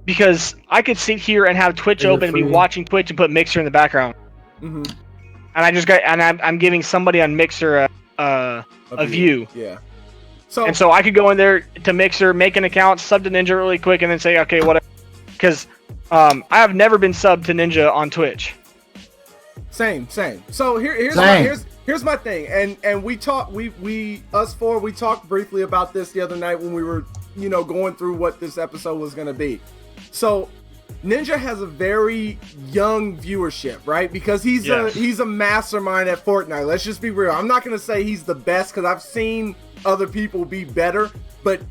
Because I could sit here and have Twitch open and be watching Twitch and put Mixer in the background, and I'm giving somebody on Mixer a view. Yeah. So I could go in there to Mixer, make an account, sub to Ninja really quick, and then say okay, whatever. Because I have never been subbed to Ninja on Twitch. Same. So here's here's my thing, and we talked, we talked briefly about this the other night when we were, going through what this episode was gonna be. So Ninja has a very young viewership, right? Because he's a mastermind at Fortnite. Let's just be real. I'm not gonna say he's the best because I've seen other people be better, but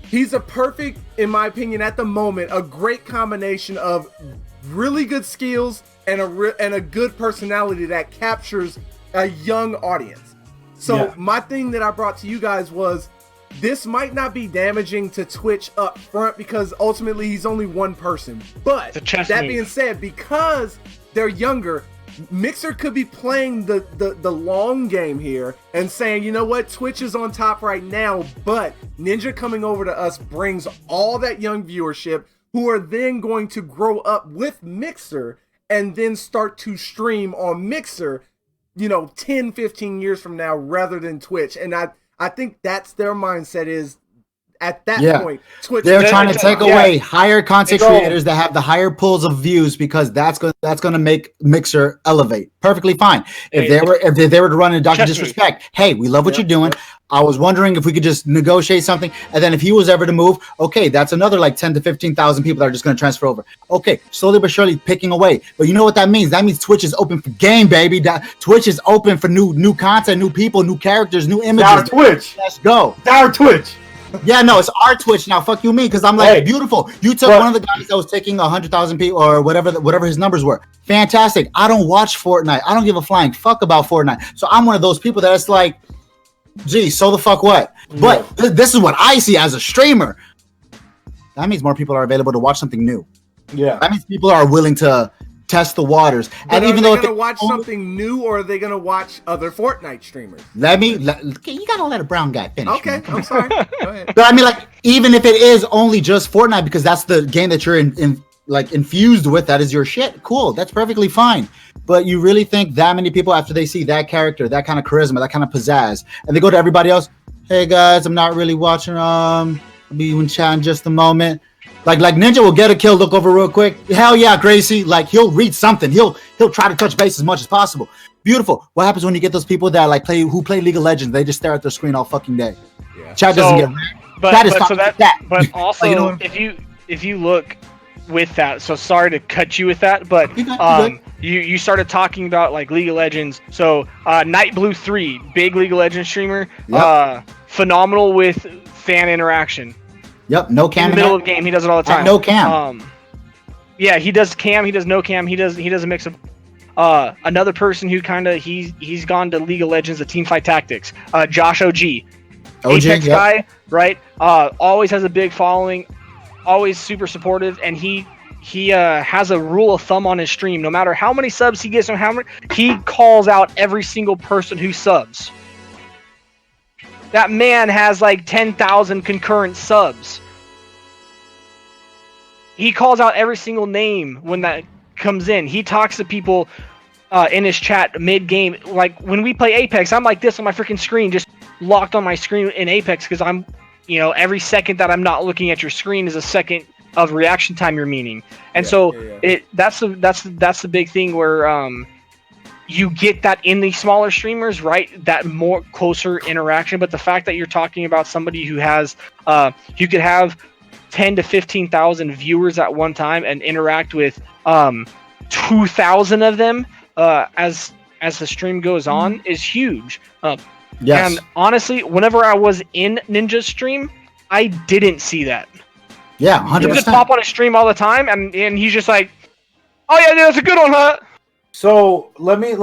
he's a perfect, in my opinion, at the moment, a great combination of really good skills and a good personality that captures a young audience. So my thing that I brought to you guys was, this might not be damaging to Twitch up front because ultimately he's only one person. But that being said, because they're younger, Mixer could be playing the long game here and saying, you know what, Twitch is on top right now, but Ninja coming over to us brings all that young viewership who are then going to grow up with Mixer and then start to stream on Mixer, 10, 15 years from now rather than Twitch. And I think that's their mindset is at that point. Twitch, they're trying to take away higher content creators that have the higher pools of views because that's going to make Mixer elevate. Perfectly fine. If they were to run in Dr. Disrespect, hey, we love what you're doing. I was wondering if we could just negotiate something, and then if he was ever to move, okay, that's another like 10 to 15,000 people that are just going to transfer over. Okay, slowly but surely picking away. But you know what that means? That means Twitch is open for game, baby. Twitch is open for new content, new people, new characters, new images. Our Twitch. Let's go. It's our Twitch. Yeah, no, it's our Twitch now. Fuck you, me, because I'm like, beautiful. You took one of the guys that was taking 100,000 people or whatever his numbers were. Fantastic. I don't watch Fortnite. I don't give a flying fuck about Fortnite. So I'm one of those people that it's like, gee, so the fuck what? But this is what I see as a streamer. That means more people are available to watch something new. Yeah. That means people are willing to test the waters. But and even though they're going to watch something new, or are they going to watch other Fortnite streamers? You gotta let a brown guy finish. Okay, I'm sorry. Go ahead. But I mean, like, even if it is only just Fortnite, because that's the game that you're infused with, that is your shit. Cool, that's perfectly fine. But you really think that many people, after they see that character, that kind of charisma, that kind of pizzazz, and they go to everybody else, hey guys, I'm not really watching. I'll be in chat in just a moment. Like Ninja will get a kill, look over real quick. Hell yeah, Gracie. Like, he'll read something. He'll try to touch base as much as possible. Beautiful. What happens when you get those people that play League of Legends? They just stare at their screen all fucking day. Yeah. Chat doesn't get. But also, if you look with that, so sorry to cut you with that, but you started talking about like League of Legends. So Night Blue 3, big League of Legends streamer, phenomenal with fan interaction. Yep, no cam in the middle of the game. He does it all the time. No cam. Yeah, he does cam. He does no cam. He does a mix of. Another person who he's gone to League of Legends, the Teamfight Tactics. Josh OG, Apex guy, right? Always has a big following, always super supportive, and he has a rule of thumb on his stream. No matter how many subs he gets, he calls out every single person who subs. That man has like 10,000 concurrent subs. He calls out every single name when that comes in. He talks to people in his chat mid-game. Like when we play Apex, I'm like this on my freaking screen, just locked on my screen in Apex because I'm, every second that I'm not looking at your screen is a second of reaction time you're meaning. And that's the big thing where you get that in the smaller streamers, right? That more closer interaction. But the fact that you're talking about somebody who has, you could have 10 to 15,000 viewers at one time and interact with 2,000 of them as the stream goes on is huge. Yes. And honestly, whenever I was in Ninja's stream, I didn't see that. Yeah, 100%. He just pop on a stream all the time, and he's just like, "Oh yeah, that's a good one, huh?" So let me.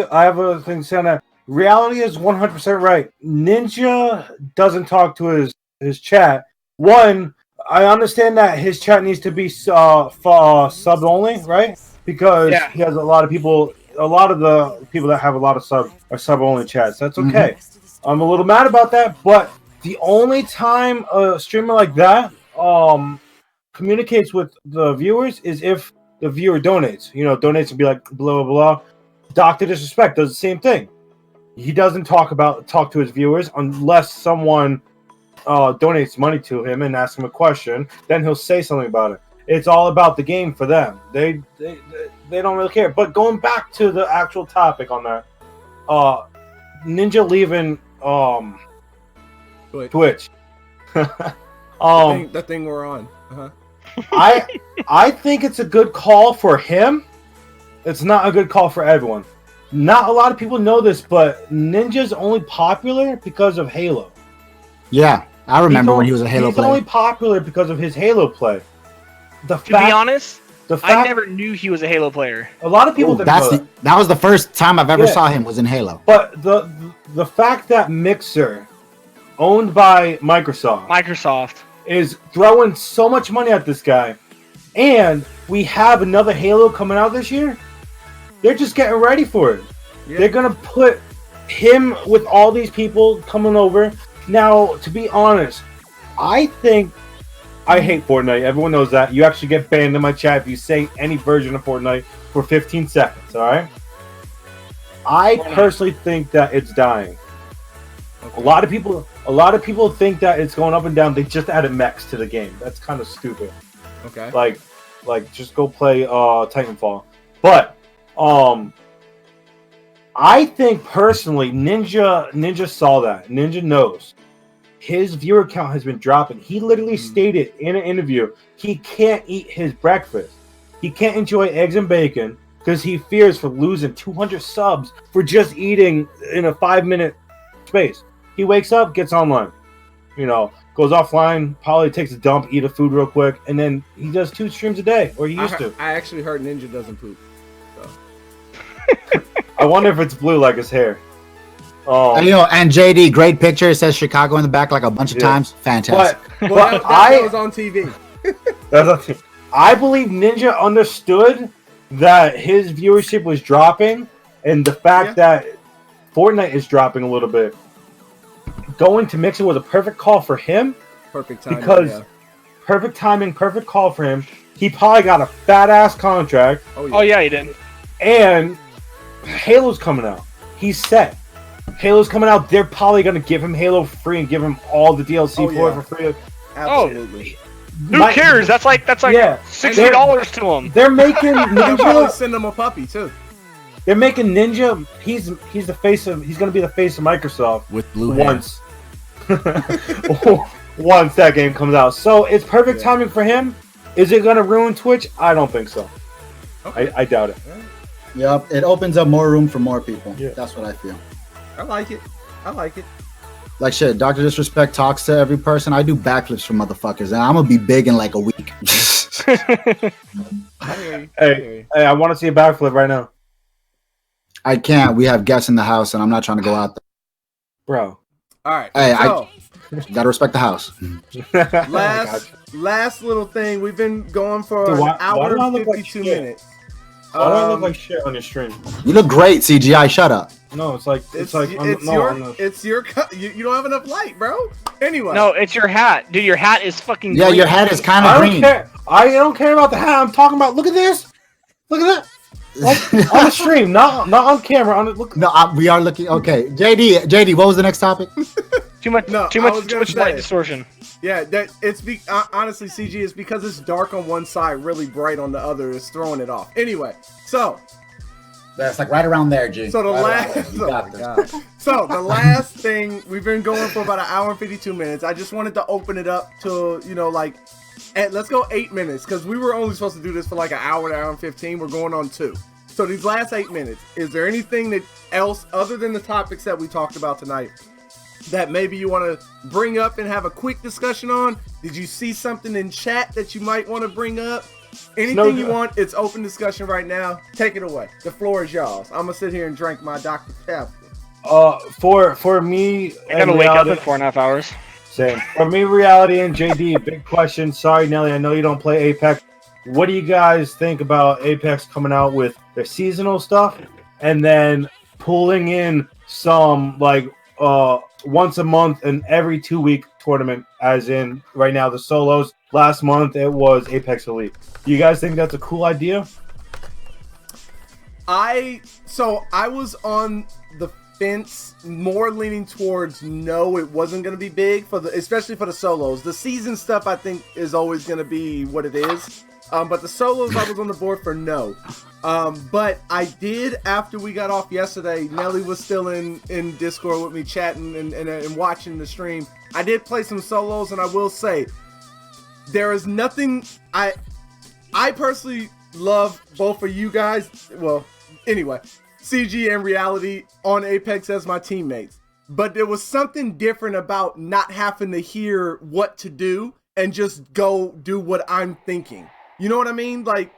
I have a thing saying that reality is 100% right. Ninja doesn't talk to his chat. One, I understand that his chat needs to be sub only, right? Because he has a lot of people. A lot of the people that have a lot of subs are sub only chats. That's okay. Mm-hmm. I'm a little mad about that, but the only time a streamer like that communicates with the viewers is if the viewer donates. Donates and be like blah blah blah. Dr. Disrespect does the same thing. He doesn't talk to his viewers unless someone donates money to him and asks him a question. Then he'll say something about it. It's all about the game for them. They don't really care. But going back to the actual topic on that, Ninja leaving But Twitch. the thing we're on. Uh-huh. I think it's a good call for him. It's not a good call for everyone. Not a lot of people know this, but Ninja's only popular because of Halo. Yeah, I remember when he was a Halo He's player. only popular because of his Halo play. To be honest, the I fact, never knew he was a Halo player. a lot of people didn't know that. That was the first time I've ever Yeah. saw him was in Halo. But the fact that Mixer, owned by Microsoft. is throwing so much money at this guy, and we have another Halo coming out this year, they're just getting ready for it. Yeah. They're gonna put him with all these people coming over. Now, to be honest, I think I hate Fortnite. Everyone knows that. You actually get banned in my chat if you say any version of Fortnite for 15 seconds, alright? I personally think that it's dying. Okay. A lot of people think that it's going up and down. They just added mechs to the game. That's kind of stupid. Okay. Like just go play Titanfall. But I think personally Ninja saw that. Ninja knows. His viewer count has been dropping. He literally stated in an interview he can't eat his breakfast. He can't enjoy eggs and bacon because he fears for losing 200 subs for just eating in a 5-minute space. He wakes up, gets online, goes offline, probably takes a dump, eat a food real quick, and then he does 2 streams a day, or he used to. I actually heard Ninja doesn't poop. So. I wonder if it's blue like his hair. And JD, great picture. It says Chicago in the back like a bunch of times. Fantastic. But Well, that was on TV. I believe Ninja understood that his viewership was dropping, and the fact that Fortnite is dropping a little bit. Going to Mixer was a perfect call for him. Perfect timing. Because perfect timing, perfect call for him. He probably got a fat ass contract, Oh yeah, he did. and Halo's coming out. He's set. Halo's coming out. They're probably gonna give him Halo for free and give him all the DLC for it for free. Absolutely. Who cares? That's like Yeah. $60 to him. They're making They'll probably Ninja. send him a puppy too. They're making Ninja. He's the face of. He's gonna be the face of Microsoft With blue hair. once. Once that game comes out, so it's perfect timing for him. Is it gonna ruin Twitch? I don't think so. Okay. I doubt it. Yep, it opens up more room for more people. Yeah. That's what I feel. I like it. I like it. Like shit, Dr. Disrespect talks to every person. I do backflips for motherfuckers, and I'm gonna be big in like a week. I hear you. I hear you. Hey, I want to see a backflip right now, I can't. We have guests in the house, and I'm not trying to go out there. bro. All right. Hey, so, Gotta respect the house. last little thing. We've been going for Dude, an why hour do I and look like 52 shit? minutes. Why do I look like shit on your stream? You look great, CGI. Shut up. No, it's like It's on the- your you don't have enough light, bro. Anyway. No, it's your hat, dude. Your hat is fucking. Yeah, green. your head is kind I of don't green. care. I don't care about the hat. I'm talking about. Look at this. Look at that. Like, on the stream, not on camera. On the, look. No, we are looking. Okay, JD, what was the next topic? Too much. No, too I was much. Too gonna much light say- distortion. Yeah, that it's honestly CG is because it's dark on one side, really bright on the other. It's throwing it off. Anyway, so That's like right around there, G. So the Right last, around there. You oh got my this. God. So the last thing, we've been going for about an hour and 52 minutes. I just wanted to open it up to, let's go 8 minutes, because we were only supposed to do this for like an hour and 15. We're going on 2. So these last 8 minutes, is there anything that else other than the topics that we talked about tonight that maybe you want to bring up and have a quick discussion on? Did you see something in chat that you might want to bring up? Anything you want, it's open discussion right now. Take it away. The floor is yours. I'm gonna sit here and drink my Dr. Pepper. For me, I gotta and wake up reality- in 4.5 hours. Same. For me, reality and JD, big question. Sorry, Nelly, I know you don't play Apex. What do you guys think about Apex coming out with their seasonal stuff and then pulling in some once a month and every 2-week tournament, as in right now the solos? Last month it was Apex Elite. Do you guys think that's a cool idea? I was on the fence, more leaning towards no, it wasn't going to be big especially for the solos. The season stuff I think is always going to be what it is. But the solos, I was on the board for no. But I did, after we got off yesterday, Nelly was still in Discord with me chatting and watching the stream. I did play some solos, and I will say, there is nothing, I personally love both of you guys. Well, anyway, CG and Reality on Apex as my teammates. But there was something different about not having to hear what to do and just go do what I'm thinking. You know what I mean? Like,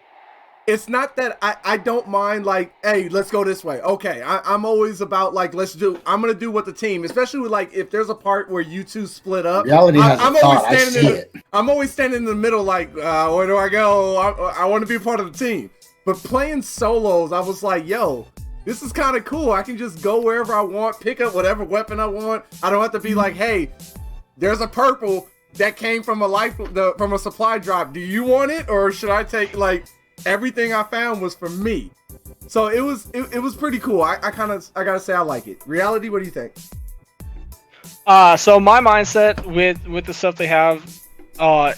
it's not that I don't mind, like, hey, let's go this way. Okay, I'm always about, like, I'm going to do what the team, especially with, like, if there's a part where you two split up. Reality has a thought. I see it. I'm always standing in the middle, like, where do I go? I want to be a part of the team. But playing solos, I was like, yo, this is kind of cool. I can just go wherever I want, pick up whatever weapon I want. I don't have to be like, hey, there's a purple that came from from a supply drop. Do you want it, or should I take, like, everything I found was for me? So it was pretty cool. I gotta say I like it. Reality, what do you think? So my mindset with the stuff they have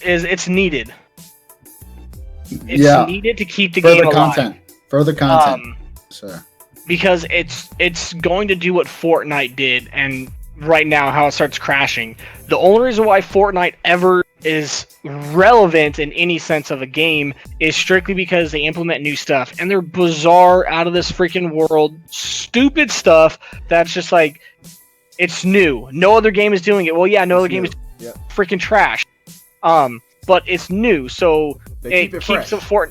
is it's needed. It's needed to keep the game alive. Further content. Sure. Because it's going to do what Fortnite did, and right now how it starts crashing. The only reason why Fortnite ever is relevant in any sense of a game is strictly because they implement new stuff, and they're bizarre, out of this freaking world, stupid stuff that's just like, it's new. No other game is doing it. Well, yeah, no other game is freaking trash. But it's new, so it keeps it for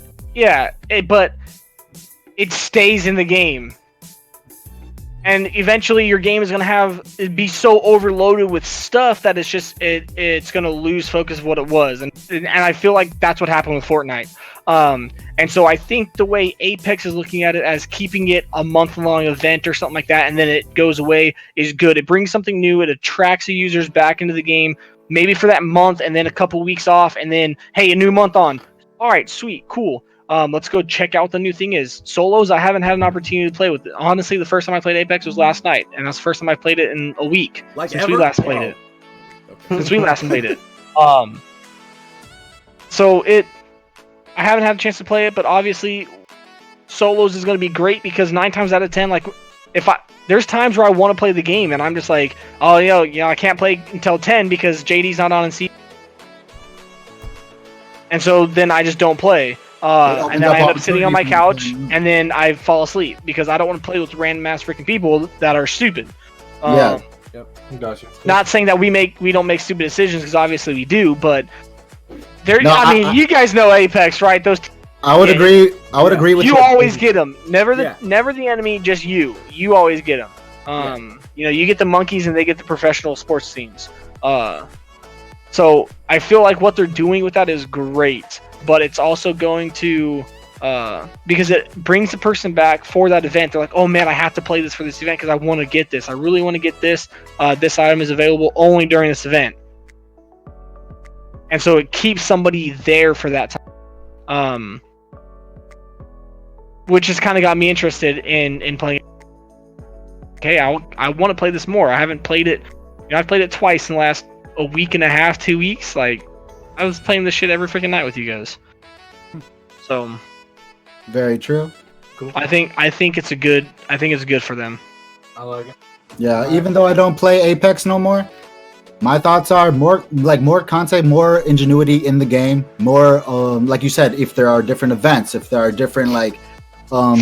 but it stays in the game. And eventually your game is going to be so overloaded with stuff that it's just, it's going to lose focus of what it was. And I feel like that's what happened with Fortnite. And so I think the way Apex is looking at it as keeping it a month-long event or something like that, and then it goes away, is good. It brings something new. It attracts the users back into the game, maybe for that month, and then a couple weeks off, and then, hey, a new month on. All right, sweet, cool. Let's go check out what the new thing is. Solos, I haven't had an opportunity to play with it. Honestly, the first time I played Apex was last night, and that's the first time I played it in a week since we last played it. Since we last played it. So I haven't had a chance to play it, but obviously solos is going to be great because 9 times out of 10, like, there's times where I want to play the game and I'm just like, oh, I can't play until 10 because JD's not on in C. And so then I just don't play. And then I end up sitting on my couch and then I fall asleep because I don't want to play with random ass freaking people that are stupid. Yep. Gotcha. Not saying that we don't make stupid decisions, because obviously we do, but you guys know Apex, right? I would agree. I would agree with you. You always get them. Never the enemy, just you. You always get them. You get the monkeys and they get the professional sports teams. So I feel like what they're doing with that is great, but it's also going to because it brings the person back for that event. They're like, oh man, I have to play this for this event because I want to get this. I really want to get this. This item is available only during this event. And so it keeps somebody there for that time. Which has kind of got me interested in playing. Okay, I want to play this more. I haven't played it. I've played it twice in the last a week and a half, 2 weeks. Like, I was playing this shit every freaking night with you guys. So, very true. Cool. I think it's good for them. I like it. Yeah, even though I don't play Apex no more, my thoughts are more content, more ingenuity in the game, more like you said, if there are different events, if there are different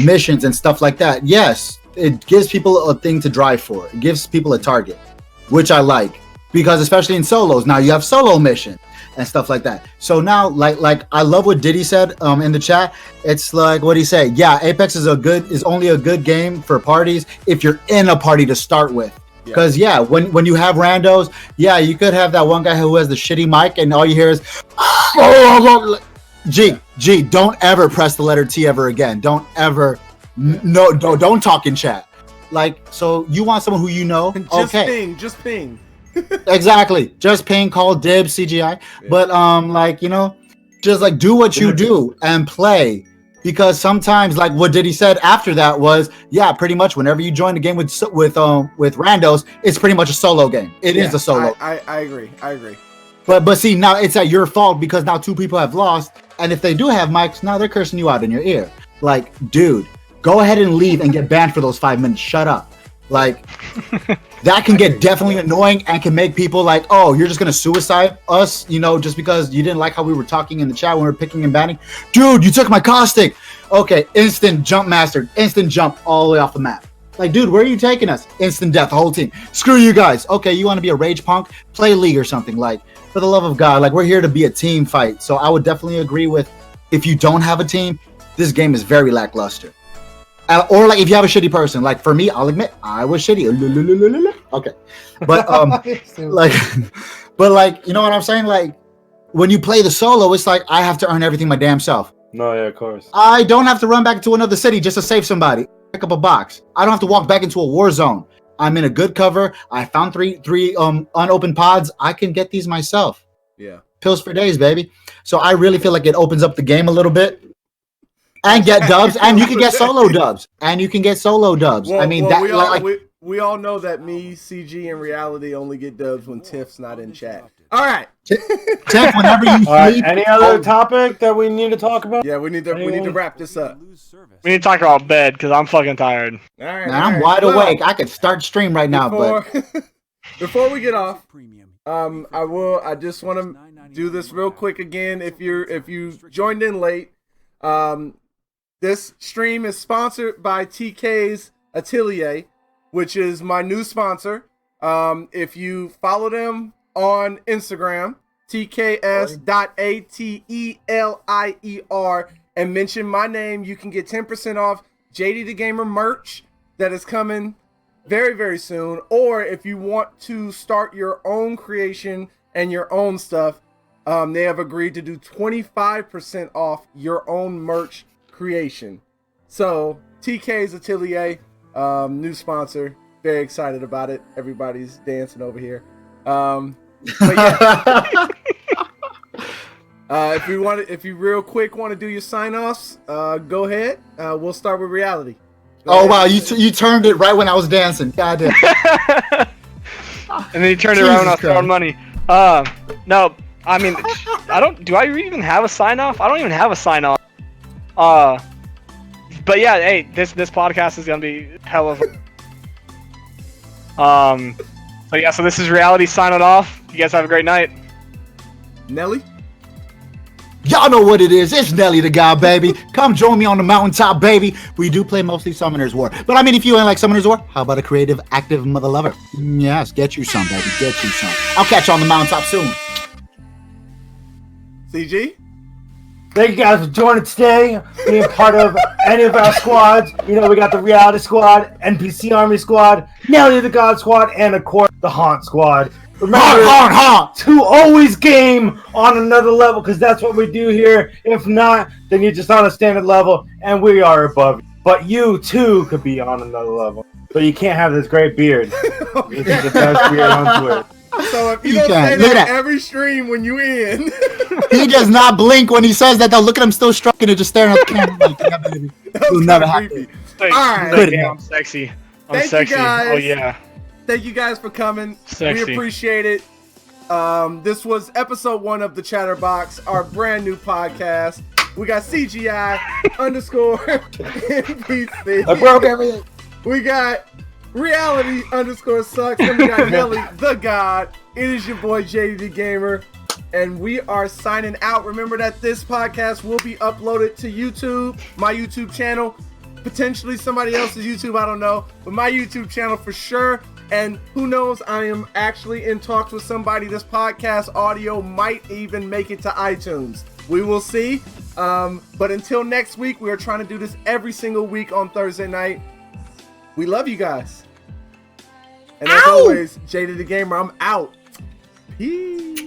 missions and stuff like that. Yes, it gives people a thing to drive for. It gives people a target, which I like, because especially in solos, now you have solo mission and stuff like that. So now, like I love what Diddy said in the chat. It's like, what he say? Yeah, Apex is only a good game for parties if you're in a party to start with. Because when you have randos, you could have that one guy who has the shitty mic and all you hear is G, don't ever press the letter T ever again. Don't ever don't talk in chat. Like, so you want someone who you know. Just ping. Exactly. Just ping, call dibs, CGI. Yeah. But just like do what you do and play. Because sometimes, like what Diddy said after that was, pretty much whenever you join the game with randos, it's pretty much a solo game. It is a solo. I agree. But see, now it's at your fault because now 2 people have lost And if they do have mics, now they're cursing you out in your ear. Like, dude, go ahead and leave and get banned for those 5 minutes. Shut up. Like, that can get definitely annoying and can make people like, oh, you're just going to suicide us, you know, just because you didn't like how we were talking in the chat when we were picking and banning. Dude, you took my caustic. Okay, instant jump master, instant jump all the way off the map. Like, dude, where are you taking us? Instant death, the whole team. Screw you guys. Okay, you want to be a rage punk? Play League or something. Like, for the love of God, like, we're here to be a team fight. So I would definitely agree with, if you don't have a team, this game is very lackluster. Or like if you have a shitty person, like for me, I'll admit I was shitty. Okay, but like you know what I'm saying? Like when you play the solo, it's like I have to earn everything my damn self. No, yeah, of course. I don't have to run back to another city just to save somebody, pick up a box. I don't have to walk back into a war zone. I'm in a good cover. I found three unopened pods. I can get these myself. Yeah, pills for days, baby. So I really feel like it opens up the game a little bit. And get dubs, and you can get solo dubs, Well, I mean, we all know that me, CG, and Reality only get dubs when Tiff's not in chat. All right, Tiff, whenever you All right, sleep. any other topic that we need to talk about? yeah, we need to wrap this up. We need to talk about bed because I'm fucking tired. All right, Man, I'm wide awake. I could start stream right now, but before we get off, I just want to do this real quick again. If you joined in late, this stream is sponsored by TK's Atelier, which is my new sponsor. If you follow them on Instagram, tks.atelier, and mention my name, you can get 10% off JD the Gamer merch that is coming very, very soon. Or if you want to start your own creation and your own stuff, they have agreed to do 25% off your own merch creation. So TK's Atelier, new sponsor, very excited about it. Everybody's dancing over here. But yeah. If you real quick want to do your sign-offs, go ahead. We'll start with Reality. Oh wow, you turned it right when I was dancing. Goddamn. And then you turned it around when I was throwing money. No, I mean, do I even have a sign-off? I don't even have a sign-off. But yeah, hey, this podcast is gonna be hell of so yeah, so this is Reality signing off. You guys have a great night. Nelly? Y'all know what it is. It's Nelly the God, baby. Come join me on the mountaintop, baby. We do play mostly Summoner's War. But I mean, if you ain't like Summoner's War, how about a creative, active mother lover? Yes, get you some, baby. Get you some. I'll catch you on the mountaintop soon. CG? Thank you guys for joining today, being part of any of our squads. You know, we got the Reality Squad, NPC Army Squad, Nelly the God Squad, and of course, the Haunt Squad. Remember to always game on another level, because that's what we do here. If not, then you're just on a standard level, and we are above you. But you, too, could be on another level. But you can't have this great beard. Okay. This is the best beard on Twitter. So if you don't say that every stream when you in. He does not blink when he says that, though. Look at him still stroking and just staring at the camera like, yeah, baby. It'll never happen. All right. I'm sexy. Thank sexy. You guys. Oh yeah. Thank you guys for coming. Sexy. We appreciate it. This was episode 1 of the Chatterbox, our brand new podcast. We got CGI _ NPC. I broke everything. We got Reality _ sucks. And we got Nelly the God. It is your boy JD the Gamer. And we are signing out. Remember that this podcast will be uploaded to YouTube, my YouTube channel, potentially somebody else's YouTube, I don't know, but my YouTube channel for sure. And who knows, I am actually in talks with somebody. This podcast audio might even make it to iTunes. We will see. But until next week, we are trying to do this every single week on Thursday night. We love you guys. And as always, JD the Gamer, I'm out. Peace.